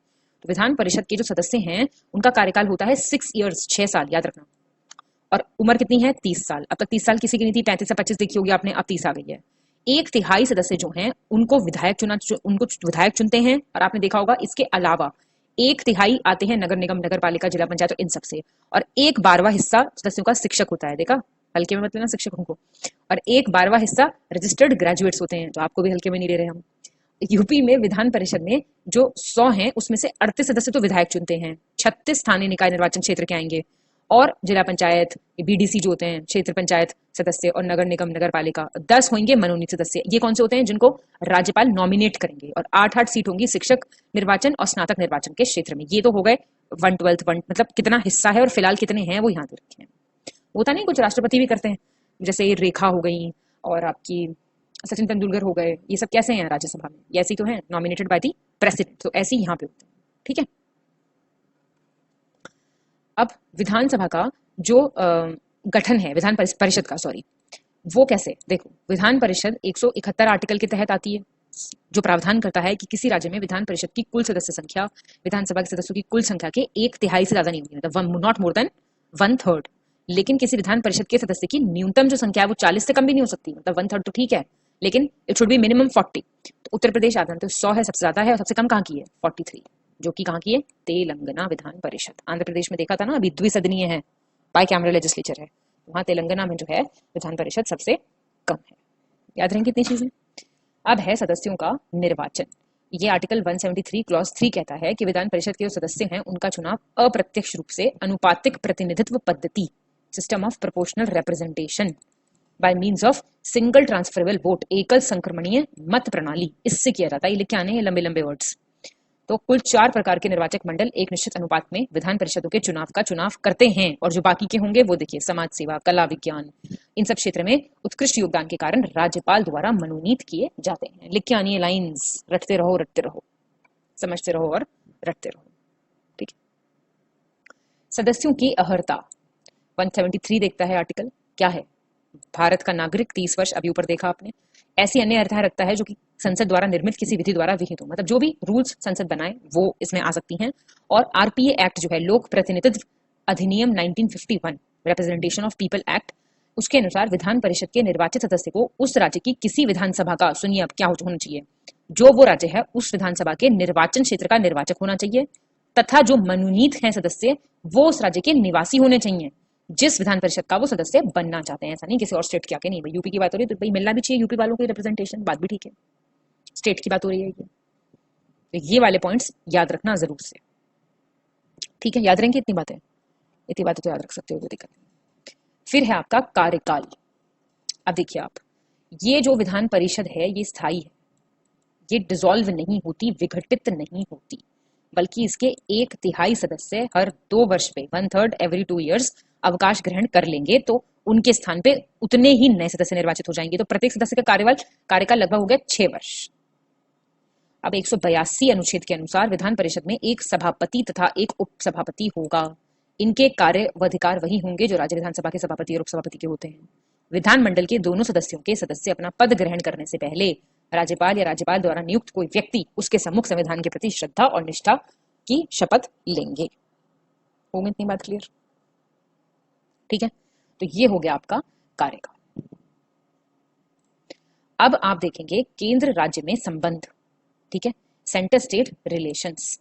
S3: तो विधान परिषद के जो सदस्य हैं उनका कार्यकाल होता है 6 ईयर्स, 6 साल, याद रखना। और उम्र कितनी है? 30 साल। अब तक 30 साल किसी की नहीं थी, 35 से 25 देखी होगी आपने, अब 30 आ गई है। 1/3 सदस्य जो हैं उनको विधायक चुनते हैं, और आपने देखा होगा इसके अलावा 1/3 आते हैं नगर निगम, नगर पालिका, जिला पंचायत और इन सबसे, और 1/12वां हिस्सा सदस्यों का शिक्षक होता है। देखा, हल्के में मतलब ना शिक्षकों को, और 1/12वां हिस्सा रजिस्टर्ड ग्रेजुएट्स होते हैं, तो आपको भी हल्के में नहीं ले रहे हम। यूपी में विधान परिषद में जो 100 हैं उसमें से 38 सदस्य तो विधायक चुनते हैं, 36 स्थानीय निकाय निर्वाचन क्षेत्र के आएंगे, और जिला पंचायत, बीडीसी जो होते हैं क्षेत्र पंचायत सदस्य, और नगर निगम, नगर पालिका 10 होंगे मनोनीत सदस्य। ये कौन से होते हैं? जिनको राज्यपाल नॉमिनेट करेंगे, और 8-8 सीट होंगी शिक्षक निर्वाचन और स्नातक निर्वाचन के क्षेत्र में। ये तो हो गए 1/12, मतलब कितना हिस्सा है और फिलहाल कितने हैं वो यहाँ दे रखे हैं। होता नहीं, कुछ राष्ट्रपति भी करते हैं, जैसे रेखा हो गई और आपकी सचिन तेंदुलकर हो गए, ये सब कैसे हैं राज्यसभा में? ये ऐसे ही तो हैं, नॉमिनेटेड बाय द प्रेसिडेंट, तो ऐसे ही यहाँ पे होते हैं। ठीक है, अब विधानसभा का जो गठन है विधान परिषद का, वो कैसे? देखो, विधान परिषद 171 आर्टिकल के तहत आती है, जो प्रावधान करता है कि किसी राज्य में विधान परिषद की कुल सदस्य संख्या विधानसभा के सदस्यों की कुल संख्या के 1/3 से ज्यादा नहीं होगी, मतलब नॉट मोर देन 1/3। लेकिन किसी विधान परिषद के सदस्य की न्यूनतम जो संख्या है वो 40 से कम भी नहीं हो सकती, मतलब 1/3 तो ठीक है, लेकिन इट शुड बी मिनिमम 40। तो उत्तर प्रदेश आधार तो 100 है, सबसे ज्यादा है, और सबसे कम कहाँ की है? 43, जो कि कहाँ की है? तेलंगाना विधान परिषद। आंध्र प्रदेश में देखा था ना, अभी द्विसदनीय है, बाई कैमरा लेजिस्लेचर है, वहां तेलंगाना में जो है विधान परिषद सबसे कम है। याद रहेंगे इतनी चीजें। अब है सदस्यों का निर्वाचन। ये आर्टिकल 173 क्लॉज 3 कहता है कि विधान परिषद के जो सदस्य हैं उनका चुनाव अप्रत्यक्ष रूप से अनुपातिक प्रतिनिधित्व पद्धति, system of proportional representation, bye means of single transferable vote, एकल संक्रमणीय मत प्रणाली, इससे किया जाता है। ये लिख के आने हैं लंबे लंबे वर्ड्स। तो कुल 4 प्रकार के निर्वाचक मंडल एक निश्चित अनुपात में विधान परिषदों के चुनाव करते हैं, और जो बाकी के होंगे वो देखिए समाज सेवा, कला, विज्ञान, इन सब क्षेत्र में उत्कृष्ट योगदान के कारण राज्यपाल द्वारा मनोनीत किए जाते हैं। लिख के आनी है लाइन्स, रटते रहो, समझते रहो और रटते रहो। ठीक है, सदस्यों की अर्हता 173 देखता है आर्टिकल, क्या है? भारत का नागरिक, 30 वर्ष, अभी ऊपर देखा आपने। ऐसी अन्य अर्हता रखता है जो कि संसद द्वारा निर्मित किसी विधि द्वारा विहित हो, मतलब जो भी रूल्स संसद बनाए वो इसमें आ सकती हैं। और आरपीए एक्ट जो है, लोक प्रतिनिधित्व अधिनियम 1951, रिप्रेजेंटेशन ऑफ पीपल एक्ट, उसके अनुसार विधान परिषद के निर्वाचित सदस्य को उस राज्य की किसी विधानसभा का, सुनिए अब क्या होना चाहिए, जो वो राज्य है उस विधानसभा के निर्वाचन क्षेत्र का निर्वाचक होना चाहिए, तथा जो मनोनीत है सदस्य वो उस राज्य के निवासी होने चाहिए जिस विधान परिषद का वो सदस्य बनना चाहते हैं। ऐसा नहीं किसी और स्टेट के आके नहीं, भाई यूपी की बात हो रही है तो भाई मिलना भी चाहिए यूपी वालों की रिप्रेजेंटेशन, बात भी ठीक है, स्टेट की बात हो रही है। तो ये वाले पॉइंट्स याद रखना जरूर से, ठीक है? याद रहेंगे इतनी बातें तो याद रख सकते हो, कोई दिक्कत नहीं। फिर है आपका कार्यकाल। अब देखिए आप, ये जो विधान परिषद है ये स्थायी है, ये डिसॉल्व नहीं होती, विघटित नहीं होती, बल्कि इसके 1/3 सदस्य हर 2 वर्ष पे 1/3 एवरी 2 years अवकाश ग्रहण कर लेंगे, तो उनके स्थान पे उतने ही नए सदस्य निर्वाचित हो जाएंगे। तो प्रत्येक सदस्य का कार्यकाल लगभग हो गया 6 वर्ष। अब 182 अनुच्छेद के अनुसार विधान परिषद में एक सभापति तथा एक उपसभापति होगा। इनके कार्य व अधिकार वही होंगे जो राज्य विधानसभा के सभापति और उपसभापति के होते हैं। विधानमंडल के दोनों सदस्यों के सदस्य अपना पद ग्रहण करने से पहले राज्यपाल या राज्यपाल द्वारा नियुक्त कोई व्यक्ति उसके सम्मुख संविधान के प्रति श्रद्धा और निष्ठा की शपथ लेंगे। होगी इतनी बात क्लियर? ठीक है, तो ये हो गया आपका कार्यकाल। अब आप देखेंगे केंद्र राज्य में संबंध, ठीक है, सेंटर स्टेट रिलेशंस।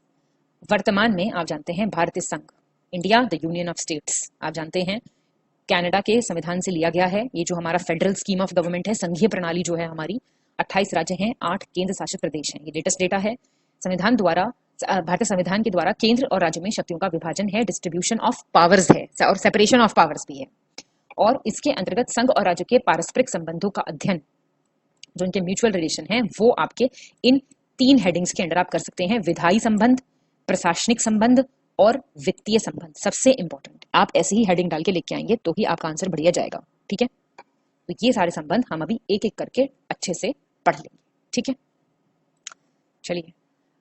S3: वर्तमान में आप जानते हैं भारतीय संघ, India the union of states, आप जानते हैं कनाडा के संविधान से लिया गया है। ये जो हमारा फेडरल स्कीम ऑफ गवर्नमेंट है, संघीय प्रणाली जो है हमारी, 28 राज्य हैं, 8 केंद्र शासित प्रदेश हैं। ये लेटेस्ट डेटा है। संविधान द्वारा, भारतीय संविधान के द्वारा केंद्र और राज्यों में शक्तियों का विभाजन है, डिस्ट्रीब्यूशन ऑफ पावर्स है और सेपरेशन ऑफ पावर्स भी है। और इसके अंतर्गत संघ और राज्य के पारस्परिक संबंधों का अध्ययन, जो इनके म्यूचुअल रिलेशन है, वो आपके इन 3 हेडिंग्स के अंडर आप कर सकते हैं। विधायी संबंध, प्रशासनिक संबंध और वित्तीय संबंध सबसे इंपॉर्टेंट। आप ऐसे ही हेडिंग डाल के लेके आएंगे तो ही आपका आंसर बढ़िया जाएगा। ठीक है, तो ये सारे संबंध हम अभी एक एक करके अच्छे से पढ़ लेंगे। ठीक है, चलिए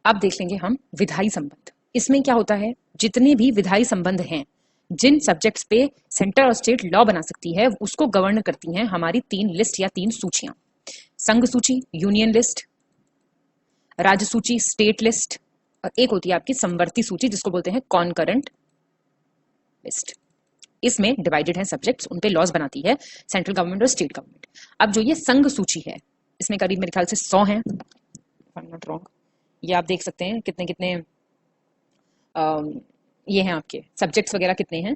S3: अब देख लेंगे हम विधायी संबंध। इसमें क्या होता है, जितने भी विधायी संबंध हैं, जिन सब्जेक्ट्स पे सेंटर और स्टेट लॉ बना सकती है, उसको गवर्न करती हैं हमारी 3 लिस्ट या 3 सूचियां। संघ सूची, यूनियन लिस्ट, राज्य सूची, स्टेट लिस्ट, और एक होती है आपकी समवर्ती सूची जिसको बोलते हैं कॉनकरेंट लिस्ट। इसमें डिवाइडेड है सब्जेक्ट्स, उन पे लॉज बनाती है सेंट्रल गवर्नमेंट और स्टेट गवर्नमेंट। अब जो ये संघ सूची है, इसमें करीब मेरे ख्याल से 100 हैं, आई एम नॉट रॉन्ग। ये आप देख सकते हैं कितने कितने ये हैं आपके सब्जेक्ट्स वगैरह कितने हैं।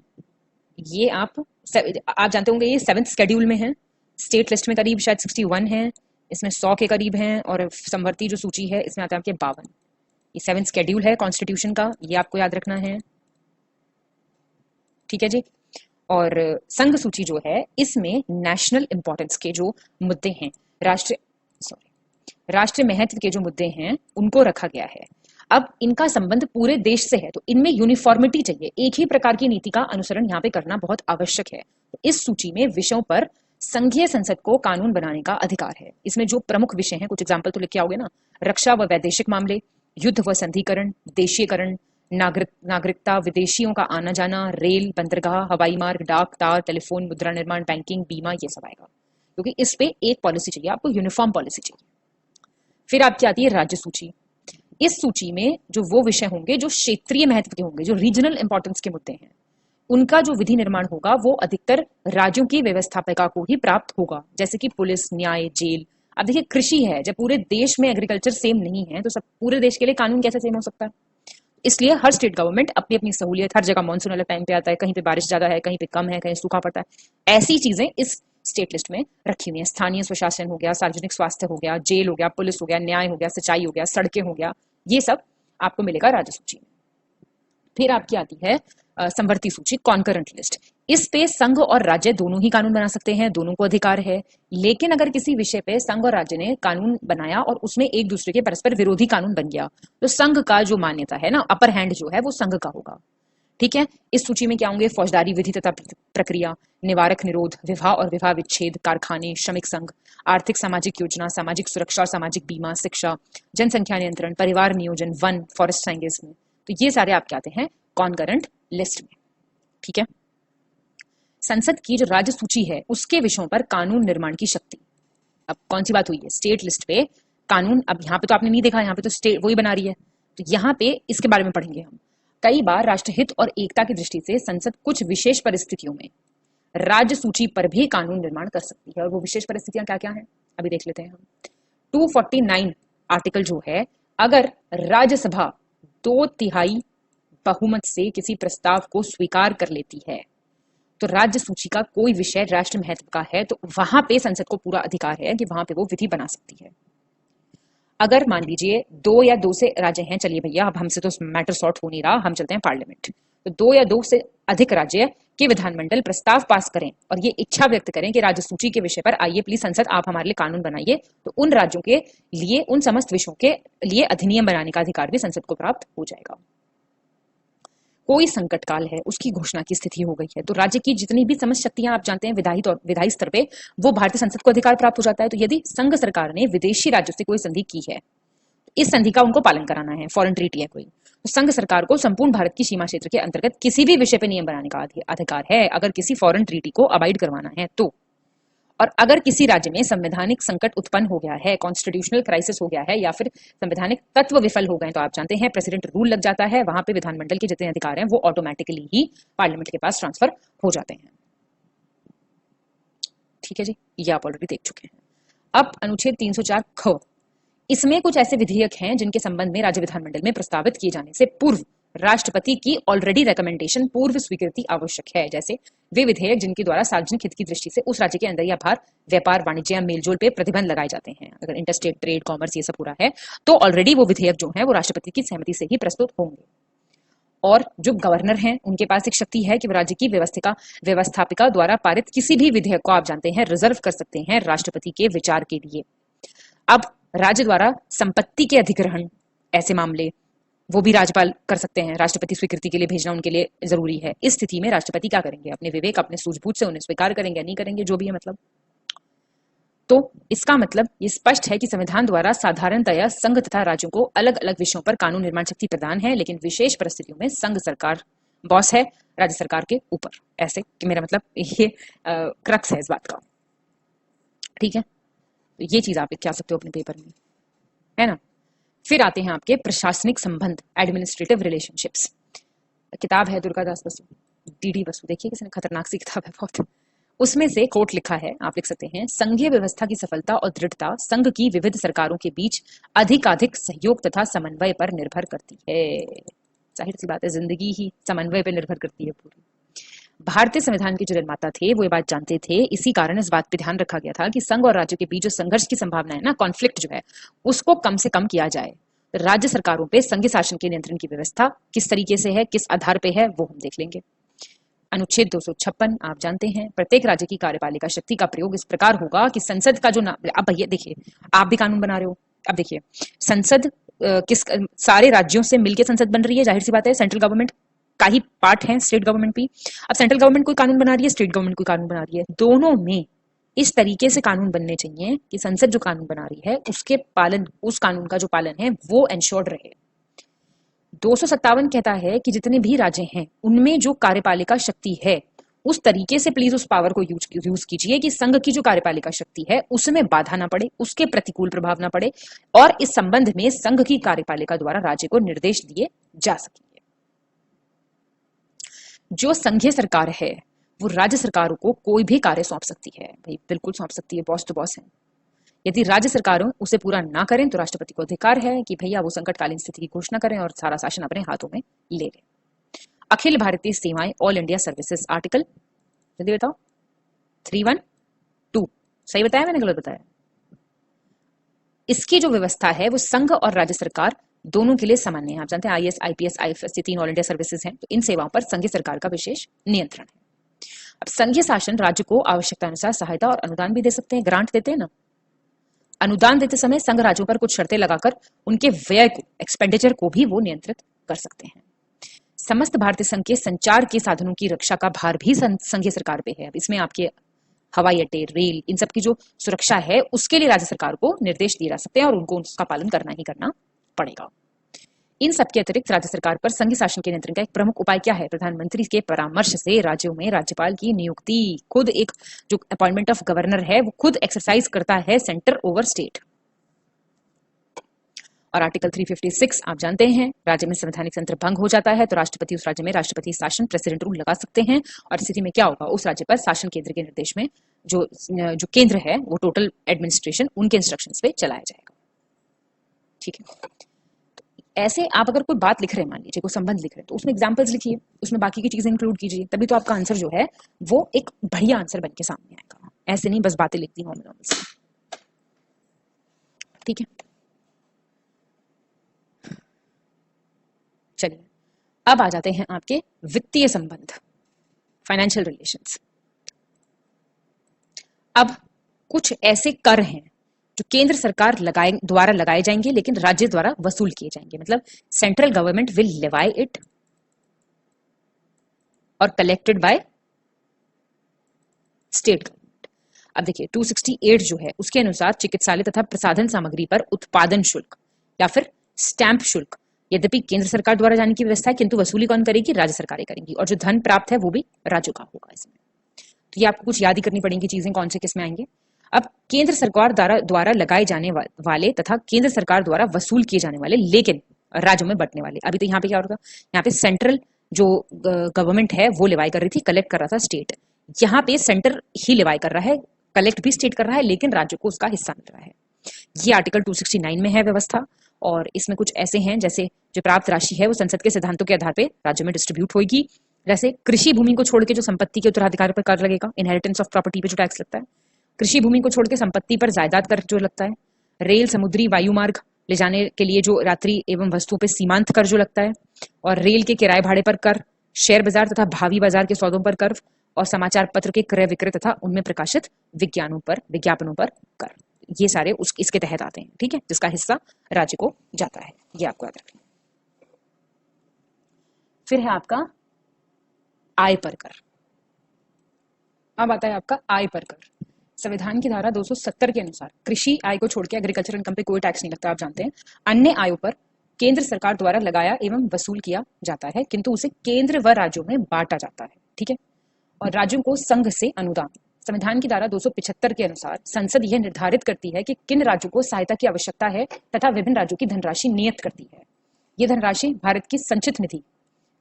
S3: ये आप जानते होंगे ये 7th शेड्यूल में है। स्टेट लिस्ट में करीब शायद 61 है, इसमें 100 के करीब हैं, और समवर्ती जो सूची है इसमें आते हैं आपके 52। ये 7th शेड्यूल है कॉन्स्टिट्यूशन का, ये आपको याद रखना है। ठीक है जी। और संघ सूची जो है इसमें नेशनल इंपॉर्टेंस के जो मुद्दे हैं, राष्ट्रीय महत्व के जो मुद्दे हैं उनको रखा गया है। अब इनका संबंध पूरे देश से है तो इनमें यूनिफॉर्मिटी चाहिए, एक ही प्रकार की नीति का अनुसरण यहाँ पे करना बहुत आवश्यक है। इस सूची में विषयों पर संघीय संसद को कानून बनाने का अधिकार है। इसमें जो प्रमुख विषय हैं, कुछ एग्जाम्पल तो लिखे आओगे ना, रक्षा व वैदेशिक मामले, युद्ध व संधिकरण, देशीयकरण, नागरिकता, विदेशियों का आना जाना, रेल, बंदरगाह, हवाई मार्ग, डाक, तार, टेलीफोन, मुद्रा निर्माण, बैंकिंग, बीमा, ये सब आएगा, क्योंकि इस पे एक पॉलिसी चाहिए आपको, यूनिफॉर्म पॉलिसी चाहिए। फिर आपकी आती है राज्य सूची। इस सूची में जो वो विषय होंगे जो क्षेत्रीय महत्व के होंगे, जो रीजनल इंपॉर्टेंस के मुद्दे हैं, उनका जो विधि निर्माण होगा वो अधिकतर राज्यों की व्यवस्थापिका को ही प्राप्त होगा, जैसे कि पुलिस, न्याय, जेल। अब देखिए कृषि है, जब पूरे देश में एग्रीकल्चर सेम नहीं है तो सब पूरे देश के लिए कानून कैसे सेम हो सकता है। इसलिए हर स्टेट गवर्नमेंट अपनी अपनी सहूलियत, हर जगह मानसून अलग टाइम पे आता है, कहीं पे बारिश ज्यादा है, कहीं पे कम है, कहीं सूखा पड़ता है, ऐसी चीजें इस स्टेट लिस्ट में रखी हुई है। स्थानीय स्वशासन हो गया, सार्वजनिक स्वास्थ्य हो गया, जेल हो गया, पुलिस हो गया, न्याय हो गया, सिंचाई हो गया, सड़कें हो गया, ये सब आपको मिलेगा राज्य सूची में। फिर आपकी आती है समवर्ती सूची, कॉन्करेंट लिस्ट। इस पे संघ और राज्य दोनों ही कानून बना सकते हैं, दोनों को अधिकार है। लेकिन अगर किसी विषय पे संघ और राज्य ने कानून बनाया और उसमें एक दूसरे के परस्पर विरोधी कानून बन गया, तो संघ का जो मान्यता है ना, अपर हैंड जो है वो संघ का होगा। ठीक है, इस सूची में क्या होंगे, फौजदारी विधि तथा प्रक्रिया, निवारक निरोध, विवाह और विवाह विच्छेद, कारखाने, श्रमिक संघ, आर्थिक सामाजिक योजना, सामाजिक सुरक्षा और सामाजिक बीमा, शिक्षा, जनसंख्या नियंत्रण, परिवार नियोजन, वन, फॉरेस्ट साइंस में। तो ये सारे आपके आते हैं कॉन्करेंट लिस्ट में। ठीक है, संसद की जो राज्य सूची है उसके विषयों पर कानून निर्माण की शक्ति। अब कौन सी बात हुई है, स्टेट लिस्ट पे कानून, अब यहाँ पे तो आपने नहीं देखा, यहाँ पे तो स्टेट वही बना रही है, तो यहाँ पे इसके बारे में पढ़ेंगे हम। कई बार राष्ट्रहित और एकता की दृष्टि से संसद कुछ विशेष परिस्थितियों में राज्य सूची पर भी कानून निर्माण कर सकती है, और वो विशेष परिस्थितियां क्या क्या हैं अभी देख लेते हैं हम। 249 आर्टिकल जो है, अगर राज्यसभा 2/3 बहुमत से किसी प्रस्ताव को स्वीकार कर लेती है तो राज्य सूची का कोई विषय राष्ट्र महत्व का है तो वहां पे संसद को पूरा अधिकार है कि वहां पे वो विधि बना सकती है। अगर मान लीजिए 2 या 2 से राज्य हैं, चलिए भैया अब हमसे तो मैटर सॉर्ट हो नहीं रहा, हम चलते हैं पार्लियामेंट, तो 2 या 2 से अधिक राज्य के विधानमंडल प्रस्ताव पास करें और ये इच्छा व्यक्त करें कि राज्य सूची के विषय पर आइए प्लीज संसद आप हमारे लिए कानून बनाइए, तो उन राज्यों के लिए उन समस्त विषयों के लिए अधिनियम बनाने का अधिकार भी संसद को प्राप्त हो जाएगा। कोई संकट काल है, उसकी घोषणा की स्थिति हो गई है, तो राज्य की जितनी भी समस्त शक्तियां आप जानते हैं विधायी स्तर पे, वो भारतीय संसद को अधिकार प्राप्त हो जाता है। तो यदि संघ सरकार ने विदेशी राज्यों से कोई संधि की है, इस संधि का उनको पालन कराना है, फॉरेन ट्रीटी है कोई, तो संघ सरकार को संपूर्ण भारत की सीमा क्षेत्र के अंतर्गत किसी भी विषय पे नियम बनाने का अधिकार है, अगर किसी फॉरेन ट्रीटी को अबाइड करवाना है तो। और अगर किसी राज्य में संवैधानिक संकट उत्पन्न हो गया है, कॉन्स्टिट्यूशनल क्राइसिस हो गया है, या फिर संवैधानिक तत्व विफल हो गए, तो आप जानते हैं प्रेसिडेंट रूल लग जाता है, वहां पे विधानमंडल के जितने अधिकार हैं वो ऑटोमेटिकली ही पार्लियामेंट के पास ट्रांसफर हो जाते हैं। ठीक है जी, ये आप ऑलरेडी देख चुके हैं। अब अनुच्छेद 304 ख, इसमें कुछ ऐसे विधेयक हैं जिनके संबंध में राज्य विधानमंडल में प्रस्तावित किए जाने से पूर्व राष्ट्रपति की ऑलरेडी रिकमेंडेशन, पूर्व स्वीकृति आवश्यक है। जैसे वे विधेयक जिनके द्वारा सार्वजनिक हित की दृष्टि से उस राज्य के अंदर या बाहर व्यापार, वाणिज्य या मेलजोल पे प्रतिबंध लगाए जाते हैं, अगर इंटरस्टेट ट्रेड, कॉमर्स ये सब पूरा है, तो ऑलरेडी वो विधेयक जो है वो राष्ट्रपति की सहमति से ही प्रस्तुत होंगे। और जो गवर्नर हैं उनके पास एक शक्ति है कि वो राज्य की व्यवस्थापिका द्वारा पारित किसी भी विधेयक को आप जानते हैं रिजर्व कर सकते हैं राष्ट्रपति के विचार के लिए। अब राज्य द्वारा संपत्ति के अधिग्रहण, ऐसे मामले, वो भी राज्यपाल कर सकते हैं, राष्ट्रपति स्वीकृति के लिए भेजना उनके लिए जरूरी है। इस स्थिति में राष्ट्रपति क्या करेंगे? अपने विवेक, अपने सूझबूझ से उन्हें स्वीकार करेंगे, नहीं करेंगे, जो भी है मतलब। तो इसका मतलब ये स्पष्ट है कि संविधान द्वारा साधारणतया संघ तथा राज्यों को अलग अलग विषयों पर कानून निर्माण शक्ति प्रदान है, लेकिन विशेष परिस्थितियों में संघ सरकार बॉस है राज्य सरकार के ऊपर। ऐसे कि मेरा मतलब ये क्रक्स है इस बात का, ठीक है। तो ये चीज आप लिख के आ सकते हो अपने पेपर में, है ना। फिर आते हैं आपके प्रशासनिक संबंध, एडमिनिस्ट्रेटिव रिलेशनशिप्स। किताब है दुर्गादास बसु, डीडी बसु, देखिए किसी ने, खतरनाक सी किताब है बहुत। उसमें से कोट लिखा है, आप लिख सकते हैं, संघीय व्यवस्था की सफलता और दृढ़ता संघ की विविध सरकारों के बीच अधिकाधिक सहयोग तथा समन्वय पर निर्भर करती है। जाहिर सी बात है, जिंदगी ही समन्वय पर निर्भर करती है पूरी। भारतीय संविधान के जो निर्माता थे वो ये बात जानते थे, इसी कारण इस बात पे ध्यान रखा गया था कि संघ और राज्यों के बीच जो संघर्ष की संभावना है ना, कॉन्फ्लिक्ट जो है, उसको कम से कम किया जाए। राज्य सरकारों पे संघीय शासन के नियंत्रण की व्यवस्था किस तरीके से है, किस आधार पे है, वो हम देख लेंगे। अनुच्छेद 256 आप जानते हैं, प्रत्येक राज्य की कार्यपालिका शक्ति का प्रयोग इस प्रकार होगा कि संसद का जो अब भैया देखिए, आप भी कानून बना रहे हो, अब देखिए संसद किस सारे राज्यों से मिलकर संसद बन रही है, जाहिर सी बात है सेंट्रल गवर्नमेंट का ही पार्ट है, स्टेट गवर्नमेंट भी। अब सेंट्रल गवर्नमेंट कोई कानून बना रही है, स्टेट गवर्नमेंट कोई कानून बना रही है, दोनों में इस तरीके से कानून बनने चाहिए कि संसद जो कानून बना रही है उसके पालन, उस कानून का जो पालन है वो एंश्योर्ड रहे। 257 कहता है कि जितने भी राज्य हैं उनमें जो कार्यपालिका शक्ति है उस तरीके से प्लीज उस पावर को यूज कीजिए कि संघ की जो कार्यपालिका शक्ति है उसमें बाधा ना पड़े, उसके प्रतिकूल प्रभाव ना पड़े, और इस संबंध में संघ की कार्यपालिका द्वारा राज्य को निर्देश दिए जा सकेंगे। जो संघीय सरकार है वो राज्य सरकारों को कोई भी कार्य सौंप सकती है, भाई बिल्कुल सौंप सकती है, बॉस तो बॉस है। यदि राज्य सरकारों उसे पूरा ना करें तो राष्ट्रपति को अधिकार है कि भैया वो संकटकालीन स्थिति की घोषणा करें और सारा शासन अपने हाथों में ले लें। अखिल भारतीय सेवाएं, ऑल इंडिया सर्विसेज, आर्टिकल जल्दी बताओ 312, सही बताया मैंने, गलत बताया? इसकी जो व्यवस्था है वो संघ और राज्य सरकार दोनों के लिए सामान्य है। आप जानते हैं आईएएस, आईपीएस, आईएफएस, ये 3 ऑल इंडिया सर्विसेज हैं, तो इन सेवाओं पर संघीय सरकार का विशेष नियंत्रण है। अब संघीय शासन राज्य को आवश्यकता अनुसार सहायता और अनुदान भी दे सकते हैं, ग्रांट देते हैं ना। अनुदान देते समय संघ राज्यों पर कुछ शर्तें लगाकर उनके व्यय को, एक्सपेंडिचर को भी वो नियंत्रित कर सकते हैं। समस्त भारतीय संघ के संचार के साधनों की रक्षा का भार भी संघीय सरकार पे है। अब इसमें आपके हवाई अड्डे, रेल, इन सब की जो सुरक्षा है उसके लिए राज्य सरकार को निर्देश दिए जा सकते हैं और उनको उसका पालन करना ही करना पड़ेगा। इन सबके अतिरिक्त राज्य सरकार पर संघीय शासन के नियंत्रण का एक प्रमुख उपाय क्या है? प्रधानमंत्री के परामर्श से राज्यों में राज्यपाल की नियुक्ति। खुद एक जो अपॉइंटमेंट ऑफ गवर्नर है वो खुद एक्सरसाइज करता है सेंटर ओवर स्टेट। और आर्टिकल 356 आप जानते हैं, राज्य में संवैधानिक तंत्र भंग हो जाता है तो राष्ट्रपति उस राज्य में राष्ट्रपति शासन, प्रेसिडेंट रूल लगा सकते हैं, और स्थिति में क्या होगा, उस राज्य पर शासन केंद्र के निर्देश में जो केंद्र है वो टोटल एडमिनिस्ट्रेशन उनके इंस्ट्रक्शंस पे चलाया जाएगा। ठीक है, ऐसे आप अगर कोई बात लिख रहे हैं, मान लीजिए कोई संबंध लिख रहे हैं, तो उसमें एग्जांपल्स लिखिए, उसमें बाकी की चीजें इंक्लूड कीजिए, तभी तो आपका आंसर जो है वो एक बढ़िया आंसर बन के सामने आएगा। ऐसे नहीं बस बातें लिखती हूँ मैं। ठीक है, चलिए अब आ जाते हैं आपके वित्तीय संबंध, फाइनेंशियल रिलेशंस। अब कुछ ऐसे कर हैं जो केंद्र सरकार द्वारा लगाए जाएंगे लेकिन राज्य द्वारा वसूल किए जाएंगे। मतलब सेंट्रल गवर्नमेंट विल लेवाई इट और कलेक्टेड बाय स्टेट गवर्नमेंट। अब देखिए 268 जो है उसके अनुसार चिकित्सालय तथा प्रसाधन सामग्री पर उत्पादन शुल्क या फिर स्टैंप शुल्क यद्यपि केंद्र सरकार द्वारा जाने की व्यवस्था है, किंतु वसूली कौन करेगी? राज्य सरकारें करेंगी, और जो धन प्राप्त है वो भी राज्यों का होगा इसमें। तो ये आपको कुछ याद ही करनी पड़ेंगी चीजें, कौन से किसमें आएंगे। अब केंद्र सरकार द्वारा लगाए जाने वाले तथा केंद्र सरकार द्वारा वसूल किए जाने वाले लेकिन राज्यों में बंटने वाले। अभी तो यहाँ पे क्या होगा, यहाँ पे सेंट्रल जो गवर्नमेंट है वो लेवाई कर रही थी, कलेक्ट कर रहा था स्टेट। यहाँ पे सेंटर ही लेवाई कर रहा है, कलेक्ट भी स्टेट कर रहा है, लेकिन राज्यों को उसका हिस्सा मिल रहा है। ये आर्टिकल 269 में है व्यवस्था, और इसमें कुछ ऐसे हैं जैसे जो प्राप्त राशि है वो संसद के सिद्धांतों के आधार पर राज्यों में डिस्ट्रीब्यूट होगी। जैसे कृषि भूमि को छोड़ के जो संपत्ति के उत्तराधिकार पर कर लगेगा, इनहेरिटेंस ऑफ प्रॉपर्टी पे जो टैक्स लगता है, कृषि भूमि को छोड़ के संपत्ति पर जायदाद कर जो लगता है, रेल, समुद्री, वायु मार्ग ले जाने के लिए जो यात्री एवं वस्तुओं पर सीमांत कर जो लगता है, और रेल के किराए भाड़े पर कर, शेयर बाजार तथा भावी बाजार के सौदों पर कर, और समाचार पत्र के क्रय विक्रय तथा उनमें प्रकाशित विज्ञापनों पर कर। ये सारे इसके तहत आते हैं। ठीक है, जिसका हिस्सा राज्य को जाता है, ये आपको याद रखना। फिर है आपका आय पर कर। अब आता है आपका आय पर कर। संविधान की धारा 270 के अनुसार कृषि आय को छोड़ के एग्रीकल्चर इनकम पे कोई टैक्स नहीं लगता, आप जानते हैं। अन्य आयों पर केंद्र सरकार द्वारा लगाया एवं वसूल किया जाता है, किंतु उसे केंद्र व राज्यों में बांटा जाता है, ठीक है। और राज्यों को संघ से अनुदान। संविधान की धारा 275 के अनुसार संसद यह निर्धारित करती है कि किन राज्यों को सहायता की आवश्यकता है तथा विभिन्न राज्यों की धनराशि नियत करती है। यह धनराशि भारत की संचित निधि,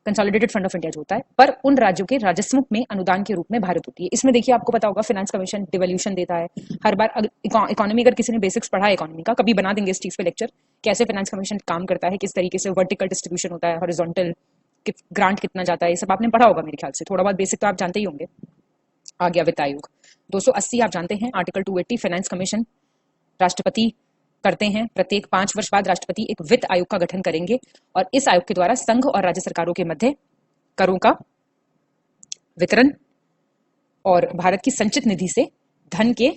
S3: कंसोलिडेटेड फंड ऑफ इंडिया जो होता है, पर उन राज्यों के राजस्व में अनुदान के रूप में भारत होती है। इसमें देखिए आपको पता होगा फाइनेंस कमीशन डिवोल्यूशन देता है हर बार। इकोनॉमी अगर किसी ने बेसिक्स पढ़ा है इकोनॉमी का, कभी बना देंगे इस चीज पे लेक्चर, कैसे फाइनेंस कमीशन काम करता है, किस तरीके से वर्टिकल डिस्ट्रीब्यूशन होता है, हॉरिजॉन्टल ग्रांट कितना जाता है, ये सब आपने पढ़ा होगा मेरे ख्याल से। थोड़ा बहुत बेसिक तो आप जानते ही होंगे। आ गया वित्त आयोग 280, आप जानते हैं आर्टिकल 280 फाइनेंस कमीशन राष्ट्रपति करते हैं। प्रत्येक 5 वर्ष बाद राष्ट्रपति एक वित्त आयोग का गठन करेंगे और इस आयोग के द्वारा संघ और राज्य सरकारों के मध्य करों का वितरण और भारत की संचित निधि से धन के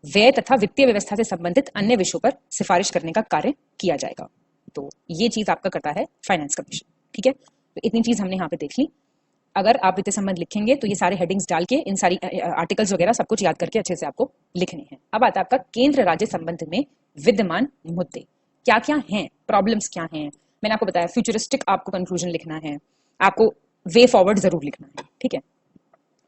S3: व्यय तथा वित्तीय व्यवस्था से संबंधित अन्य विषयों पर सिफारिश करने का कार्य किया जाएगा। तो ये चीज आपका करता है फाइनेंस कमीशन, ठीक है। तो इतनी चीज हमने यहाँ पे देख ली। अगर आप वित्तीय संबंध लिखेंगे तो ये सारे हेडिंग्स डाल के इन सारी आर्टिकल्स वगैरह सब कुछ याद करके अच्छे से आपको लिखने हैं। अब आता है आपका केंद्र राज्य संबंध में विद्यमान मुद्दे क्या क्या हैं, प्रॉब्लम्स क्या हैं। मैंने आपको बताया फ्यूचरिस्टिक आपको कंक्लूजन लिखना है, आपको वे फॉरवर्ड जरूर लिखना है, ठीक है।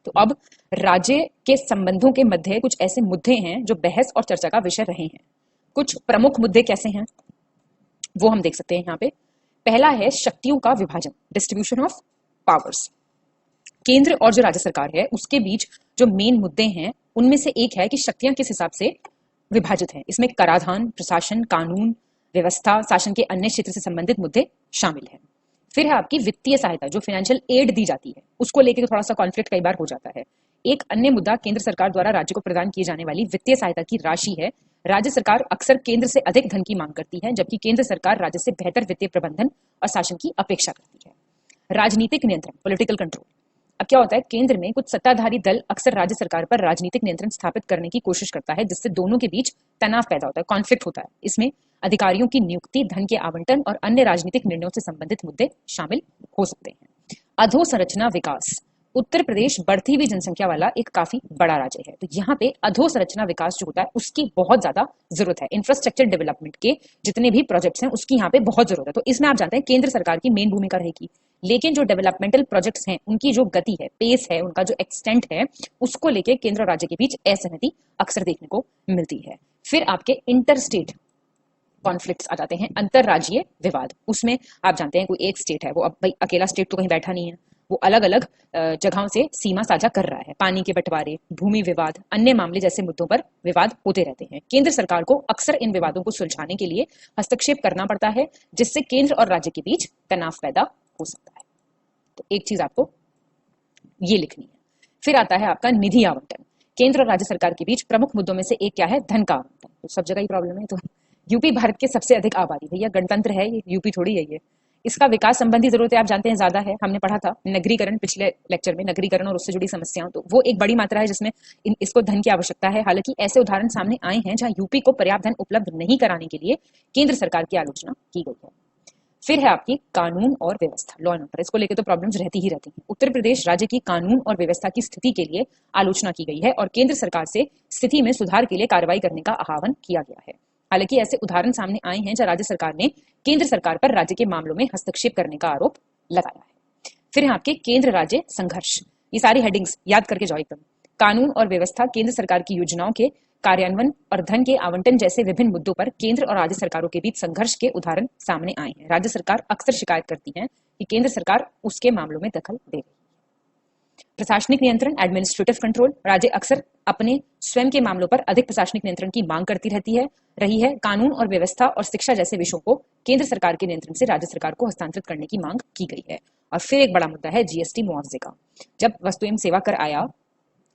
S3: तो अब राज्य के संबंधों के मध्य कुछ ऐसे मुद्दे हैं जो बहस और चर्चा का विषय रहे हैं। कुछ प्रमुख मुद्दे कैसे हैं वो हम देख सकते हैं यहाँ पे। पहला है शक्तियों का विभाजन, डिस्ट्रीब्यूशन ऑफ पावर्स। केंद्र और जो राज्य सरकार है उसके बीच जो मेन मुद्दे हैं उनमें से एक है कि शक्तियां किस हिसाब से विभाजित हैं। इसमें कराधान, प्रशासन, कानून व्यवस्था, शासन के अन्य क्षेत्र से संबंधित मुद्दे शामिल हैं। फिर है आपकी वित्तीय सहायता, जो फाइनेंशियल एड दी जाती है, उसको लेकर थोड़ा सा कॉन्फ्लिक्ट कई बार हो जाता है। एक अन्य मुद्दा केंद्र सरकार द्वारा राज्य को प्रदान की जाने वाली वित्तीय सहायता की राशि है। राज्य सरकार अक्सर केंद्र से अधिक धन की मांग करती है, जबकि केंद्र सरकार राज्य से बेहतर वित्तीय प्रबंधन और शासन की अपेक्षा करती है। राजनीतिक नियंत्रण, पॉलिटिकल कंट्रोल। अब क्या होता है, केंद्र में कुछ सत्ताधारी दल अक्सर राज्य सरकार पर राजनीतिक नियंत्रण स्थापित करने की कोशिश करता है, जिससे दोनों के बीच तनाव पैदा होता है, कॉन्फ्लिक्ट होता है। इसमें अधिकारियों की नियुक्ति, धन के आवंटन और अन्य राजनीतिक निर्णयों से संबंधित मुद्दे शामिल हो सकते हैं। अधोसंरचना विकास। उत्तर प्रदेश बढ़ती हुई जनसंख्या वाला एक काफी बड़ा राज्य है, तो यहाँ पे अधोसंरचना विकास जो होता है उसकी बहुत ज्यादा जरूरत है। इंफ्रास्ट्रक्चर डेवलपमेंट के जितने भी प्रोजेक्ट्स हैं उसकी यहाँ पे बहुत जरूरत है। तो इसमें आप जानते हैं केंद्र सरकार की मेन भूमिका रहेगी, लेकिन जो डेवलपमेंटल प्रोजेक्ट्स हैं उनकी जो गति है, पेस है, उनका जो एक्सटेंट है, उसको लेके केंद्र और राज्य के बीच असहमति अक्सर देखने को मिलती है। फिर आपके इंटर स्टेट कॉन्फ्लिक्ट्स आ जाते हैं, अंतरराज्यीय विवाद। उसमें आप जानते हैं कोई एक स्टेट है, वो अब भाई अकेला स्टेट तो कहीं बैठा नहीं है, वो अलग अलग जगहों से सीमा साझा कर रहा है। पानी के बंटवारे, भूमि विवाद, अन्य मामले जैसे मुद्दों पर विवाद होते रहते हैं। केंद्र सरकार को अक्सर इन विवादों को सुलझाने के लिए हस्तक्षेप करना पड़ता है, जिससे केंद्र और राज्य के बीच तनाव पैदा हो सकता है। तो एक चीज आपको ये लिखनी है। फिर आता है आपका निधि आवंटन। केंद्र और राज्य सरकार के बीच प्रमुख मुद्दों में से एक क्या है, धन का आवंटन। तो सब जगह ही प्रॉब्लम है। तो यूपी भारत के सबसे अधिक आबादी, भैया गणतंत्र है ये, यूपी थोड़ी है ये। इसका विकास संबंधी जरूरतें आप जानते हैं ज्यादा है, हमने पढ़ा था नगरीकरण पिछले लेक्चर में, नगरीकरण और उससे जुड़ी समस्याओं। तो वो एक बड़ी मात्रा है जिसमें इसको धन की आवश्यकता है। हालांकि ऐसे उदाहरण सामने आए हैं जहां यूपी को पर्याप्त धन उपलब्ध नहीं कराने के लिए केंद्र सरकार की आलोचना की गई है। फिर है आपकी कानून और व्यवस्था, लॉ एंड ऑर्डर। इसको लेकर तो प्रॉब्लम्स रहती ही रहती हैं। उत्तर प्रदेश राज्य की कानून और व्यवस्था की स्थिति के लिए आलोचना की गई है और केंद्र सरकार से स्थिति में सुधार के लिए कार्रवाई करने का आह्वान किया गया है। हालांकि ऐसे उदाहरण सामने आए हैं जहां राज्य सरकार ने केंद्र सरकार पर राज्य के मामलों में हस्तक्षेप करने का आरोप लगाया है। फिर है आपके केंद्र राज्य संघर्ष। ये सारी हेडिंग्स याद करके जाओ एकदम। कानून और व्यवस्था, केंद्र सरकार की योजनाओं के कार्यान्वयन और धन के आवंटन जैसे विभिन्न मुद्दों पर केंद्र और राज्य सरकारों के बीच संघर्ष के उदाहरण सामने आए हैं। राज्य सरकार अक्सर शिकायत करती है कि केंद्र सरकार उसके मामलों में दखल दे रही है। प्रशासनिक नियंत्रण, एडमिनिस्ट्रेटिव कंट्रोल। राज्य अक्सर अपने स्वयं के मामलों पर अधिक प्रशासनिक नियंत्रण की मांग करती रही है। कानून और व्यवस्था और शिक्षा जैसे विषयों को केंद्र सरकार के नियंत्रण से राज्य सरकार को हस्तांतरित करने की मांग की गई है। और फिर एक बड़ा मुद्दा है जीएसटी मुआवजे का। जब वस्तु एवं सेवा कर आया,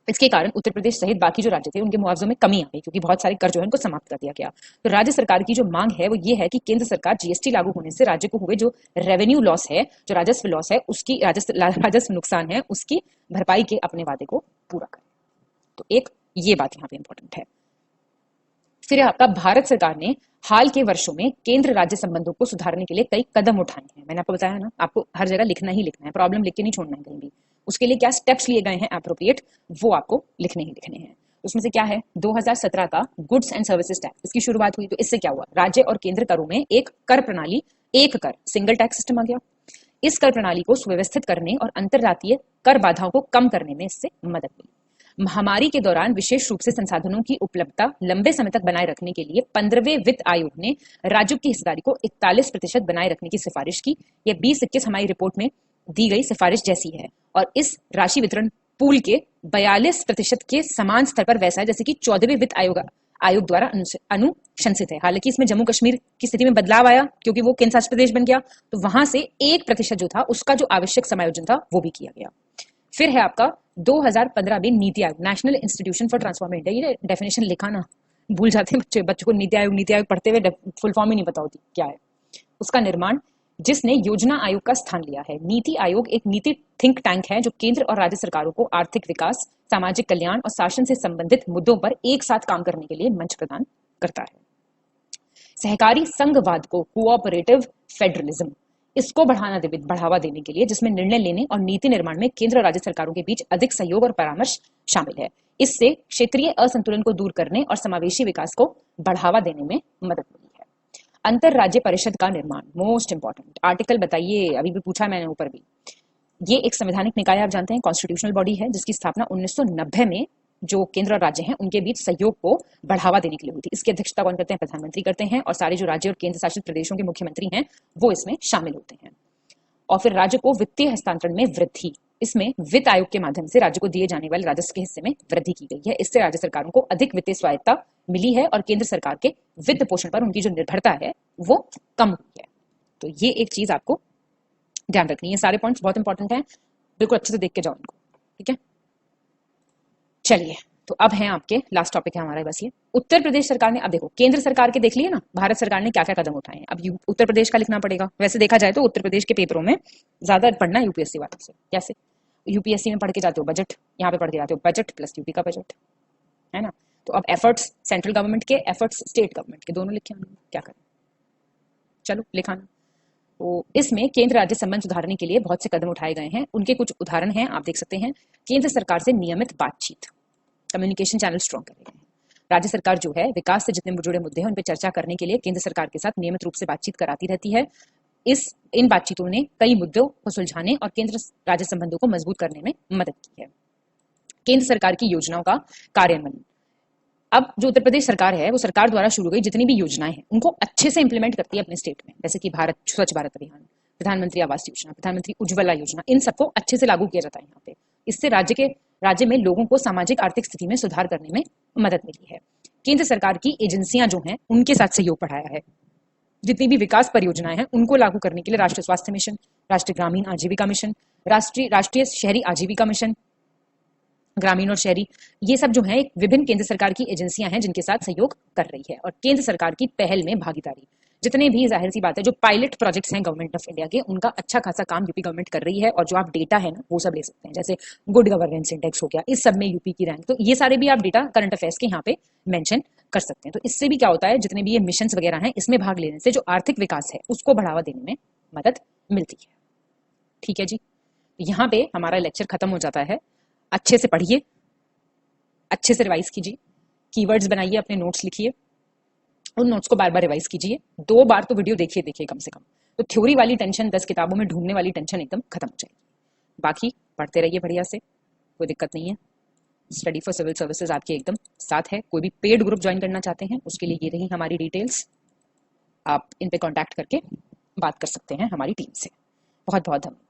S3: इसके कारण उत्तर प्रदेश सहित बाकी जो राज्य थे उनके मुआवजों में कमी आ गई, क्योंकि बहुत सारे कर जो है उनको समाप्त कर दिया गया। तो राज्य सरकार की जो मांग है वो ये है कि केंद्र सरकार जीएसटी लागू होने से राज्य को हुए जो रेवेन्यू लॉस है, जो राजस्व लॉस है, उसकी राजस्व नुकसान है, उसकी भरपाई के अपने वादे को पूरा करे। तो एक ये बात यहाँ पे इंपॉर्टेंट है। फिर आपका भारत सरकार ने हाल के वर्षों में केंद्र राज्य संबंधों को सुधारने के लिए कई कदम उठाए हैं। मैंने आपको बताया ना, आपको हर जगह लिखना ही लिखना है, प्रॉब्लम लिख के नहीं छोड़ना है कहीं भी। उसके लिए क्या स्टेप्स लिए गए हैं एप्रोप्रिएट, वो आपको लिखने ही लिखने हैं। उसमें से क्या है, 2017 का गुड्स एंड सर्विसेज टैक्स, इसकी शुरुआत हुई। तो इससे क्या हुआ, राज्य और केंद्र करों में एक कर प्रणाली, एक कर, सिंगल टैक्स सिस्टम आ गया। इस कर प्रणाली को सुव्यवस्थित करने और अंतरराज्यीय कर बाधाओं को कम करने में इससे मदद मिली। महामारी के दौरान विशेष रूप से संसाधनों की उपलब्धता लंबे समय तक बनाए रखने के लिए 15वें वित्त आयोग ने राज्यों की हिस्सेदारी को 41% बनाए रखने की सिफारिश की। यह 2021 हमारी रिपोर्ट में दी गई सिफारिश जैसी है और इस राशि वितरण पूल के 42% के समान स्तर पर वैसा है जैसे कि 14वें वित्त आयोग द्वारा अनुशंसित है। हालांकि इसमें जम्मू कश्मीर की स्थिति में बदलाव आया क्योंकि वो केंद्र शासित प्रदेश बन गया, तो वहां से 1% जो था उसका जो आवश्यक समायोजन था वो भी किया गया। फिर है आपका 2015 में NITI Aayog, national institution for transformation. ये डेफिनेशन लिखा ना भूल जाते हैं बच्चों को, नीति आयोग पढ़ते हुए फुल फॉर्म ही नहीं पता होती क्या है। उसका निर्माण जिसने योजना आयोग का स्थान लिया है। नीति आयोग एक नीति थिंक टैंक है जो केंद्र और राज्य सरकारों को आर्थिक विकास, सामाजिक कल्याण और शासन से संबंधित मुद्दों पर एक साथ काम करने के लिए मंच प्रदान करता है। सहकारी संघवाद को, कोऑपरेटिव फेडरलिज्म, इसको बढ़ावा देने के लिए जिसमें निर्णय लेने और नीति निर्माण में केंद्र और राज्य सरकारों के बीच अधिक सहयोग और परामर्श शामिल है। इससे क्षेत्रीय असंतुलन को दूर करने और समावेशी विकास को बढ़ावा देने में मदद मिली है। अंतरराज्य परिषद का निर्माण, मोस्ट इंपॉर्टेंट आर्टिकल बताइए, अभी भी पूछा मैंने ऊपर भी। ये एक संवैधानिक निकाय, आप जानते हैं, कॉन्स्टिट्यूशनल बॉडी है जिसकी स्थापना 1990 में जो केंद्र और राज्य हैं उनके बीच सहयोग को बढ़ावा देने के लिए हुई थी। इसकी अध्यक्षता कौन करते हैं, प्रधानमंत्री करते हैं, और सारे जो राज्य और केंद्र शासित प्रदेशों के मुख्यमंत्री हैं वो इसमें शामिल होते हैं। और फिर राज्य को वित्तीय हस्तांतरण में वृद्धि, इसमें वित्त आयोग के माध्यम से राज्य को दिए जाने वाले राजस्व के हिस्से में वृद्धि की गई है। इससे राज्य सरकारों को अधिक वित्तीय स्वायत्ता मिली है और केंद्र सरकार के वित्त पोषण पर उनकी जो निर्भरता है वो कम हुई है। तो ये एक चीज आपको ध्यान रखनी है। सारे पॉइंट्स बहुत इंपॉर्टेंट हैं, बिल्कुल अच्छे से देख के जाओ इनको, ठीक है। चलिए, तो अब है आपके लास्ट टॉपिक है हमारा बस ये, उत्तर प्रदेश सरकार ने, अब देखो केंद्र सरकार के देख लिए ना, भारत सरकार ने क्या क्या कदम उठाए हैं। अब उत्तर प्रदेश का लिखना पड़ेगा। वैसे देखा जाए तो उत्तर प्रदेश के पेपरों में ज्यादा पढ़ना यूपीएससी वालों से। कैसे, यूपीएससी में पढ़ के जाते हो बजट, यहाँ पे पढ़ के जाते हो बजट प्लस यूपी का बजट, है ना। तो अब एफर्ट्स सेंट्रल गवर्नमेंट के, एफर्ट्स स्टेट गवर्नमेंट के, दोनों लिखे, क्या करें, चलो लिखाना। तो इसमें केंद्र राज्य संबंध सुधारने के लिए बहुत से कदम उठाए गए हैं। उनके कुछ उदाहरण हैं, आप देख सकते हैं। केंद्र सरकार से नियमित बातचीत, कम्युनिकेशन चैनल स्ट्रॉन्ग कर रहे हैं। राज्य सरकार जो है विकास से जितने जुड़े मुद्दे हैं उन पर चर्चा करने के लिए केंद्र सरकार के साथ नियमित रूप से बातचीत कराती रहती है। इन बातचीतों ने कई मुद्दों को सुलझाने और केंद्र राज्य संबंधों को मजबूत करने में मदद की है। केंद्र सरकार की योजनाओं का कार्यान्वयन, अब जो उत्तर प्रदेश सरकार है वो सरकार द्वारा शुरू हुई जितनी भी योजनाएं हैं उनको अच्छे से इंप्लीमेंट करती है अपने स्टेट में, जैसे कि स्वच्छ भारत अभियान, प्रधानमंत्री आवास योजना, प्रधानमंत्री उज्ज्वला योजना, इन सबको अच्छे से लागू किया जाता है यहाँ पे। इससे राज्य में लोगों को सामाजिक आर्थिक स्थिति में सुधार करने में मदद मिली है। केंद्र सरकार की एजेंसियां जो हैं उनके साथ सहयोग बढ़ाया है। जितनी भी विकास परियोजनाएं हैं उनको लागू करने के लिए राष्ट्रीय स्वास्थ्य मिशन, राष्ट्रीय ग्रामीण आजीविका मिशन, राष्ट्रीय शहरी आजीविका मिशन, ग्रामीण और शहरी, ये सब जो है विभिन्न केंद्र सरकार की एजेंसियां हैं जिनके साथ सहयोग कर रही है। और केंद्र सरकार की पहल में भागीदारी, जितने भी जाहिर सी बात है जो पायलट प्रोजेक्ट्स हैं गवर्नमेंट ऑफ इंडिया के, उनका अच्छा खासा काम यूपी गवर्नमेंट कर रही है। और जो आप डेटा है ना वो सब ले सकते हैं, जैसे गुड गवर्नेंस इंडेक्स हो गया, इस सब में यूपी की रैंक, तो ये सारे भी आप डेटा करंट अफेयर्स के यहाँ पे मेंशन कर सकते हैं। तो इससे भी क्या होता है, जितने भी ये मिशन वगैरह हैं इसमें भाग लेने से जो आर्थिक विकास है उसको बढ़ावा देने में मदद मिलती है। ठीक है जी, यहाँ पे हमारा लेक्चर खत्म हो जाता है। अच्छे से पढ़िए, अच्छे से रिवाइज कीजिए, कीवर्ड्स बनाइए, अपने नोट्स लिखिए, उन नोट्स को बार बार रिवाइज कीजिए। 2 बार तो वीडियो देखिए कम से कम, तो थ्योरी वाली टेंशन, 10 किताबों में ढूंढने वाली टेंशन एकदम खत्म हो जाएगी। बाकी पढ़ते रहिए बढ़िया से, कोई दिक्कत नहीं है। स्टडी फॉर सिविल सर्विसेज आपके एकदम साथ है। कोई भी पेड ग्रुप ज्वाइन करना चाहते हैं उसके लिए ये रही हमारी डिटेल्स, आप इन पे कॉन्टैक्ट करके बात कर सकते हैं हमारी टीम से। बहुत बहुत धन्यवाद।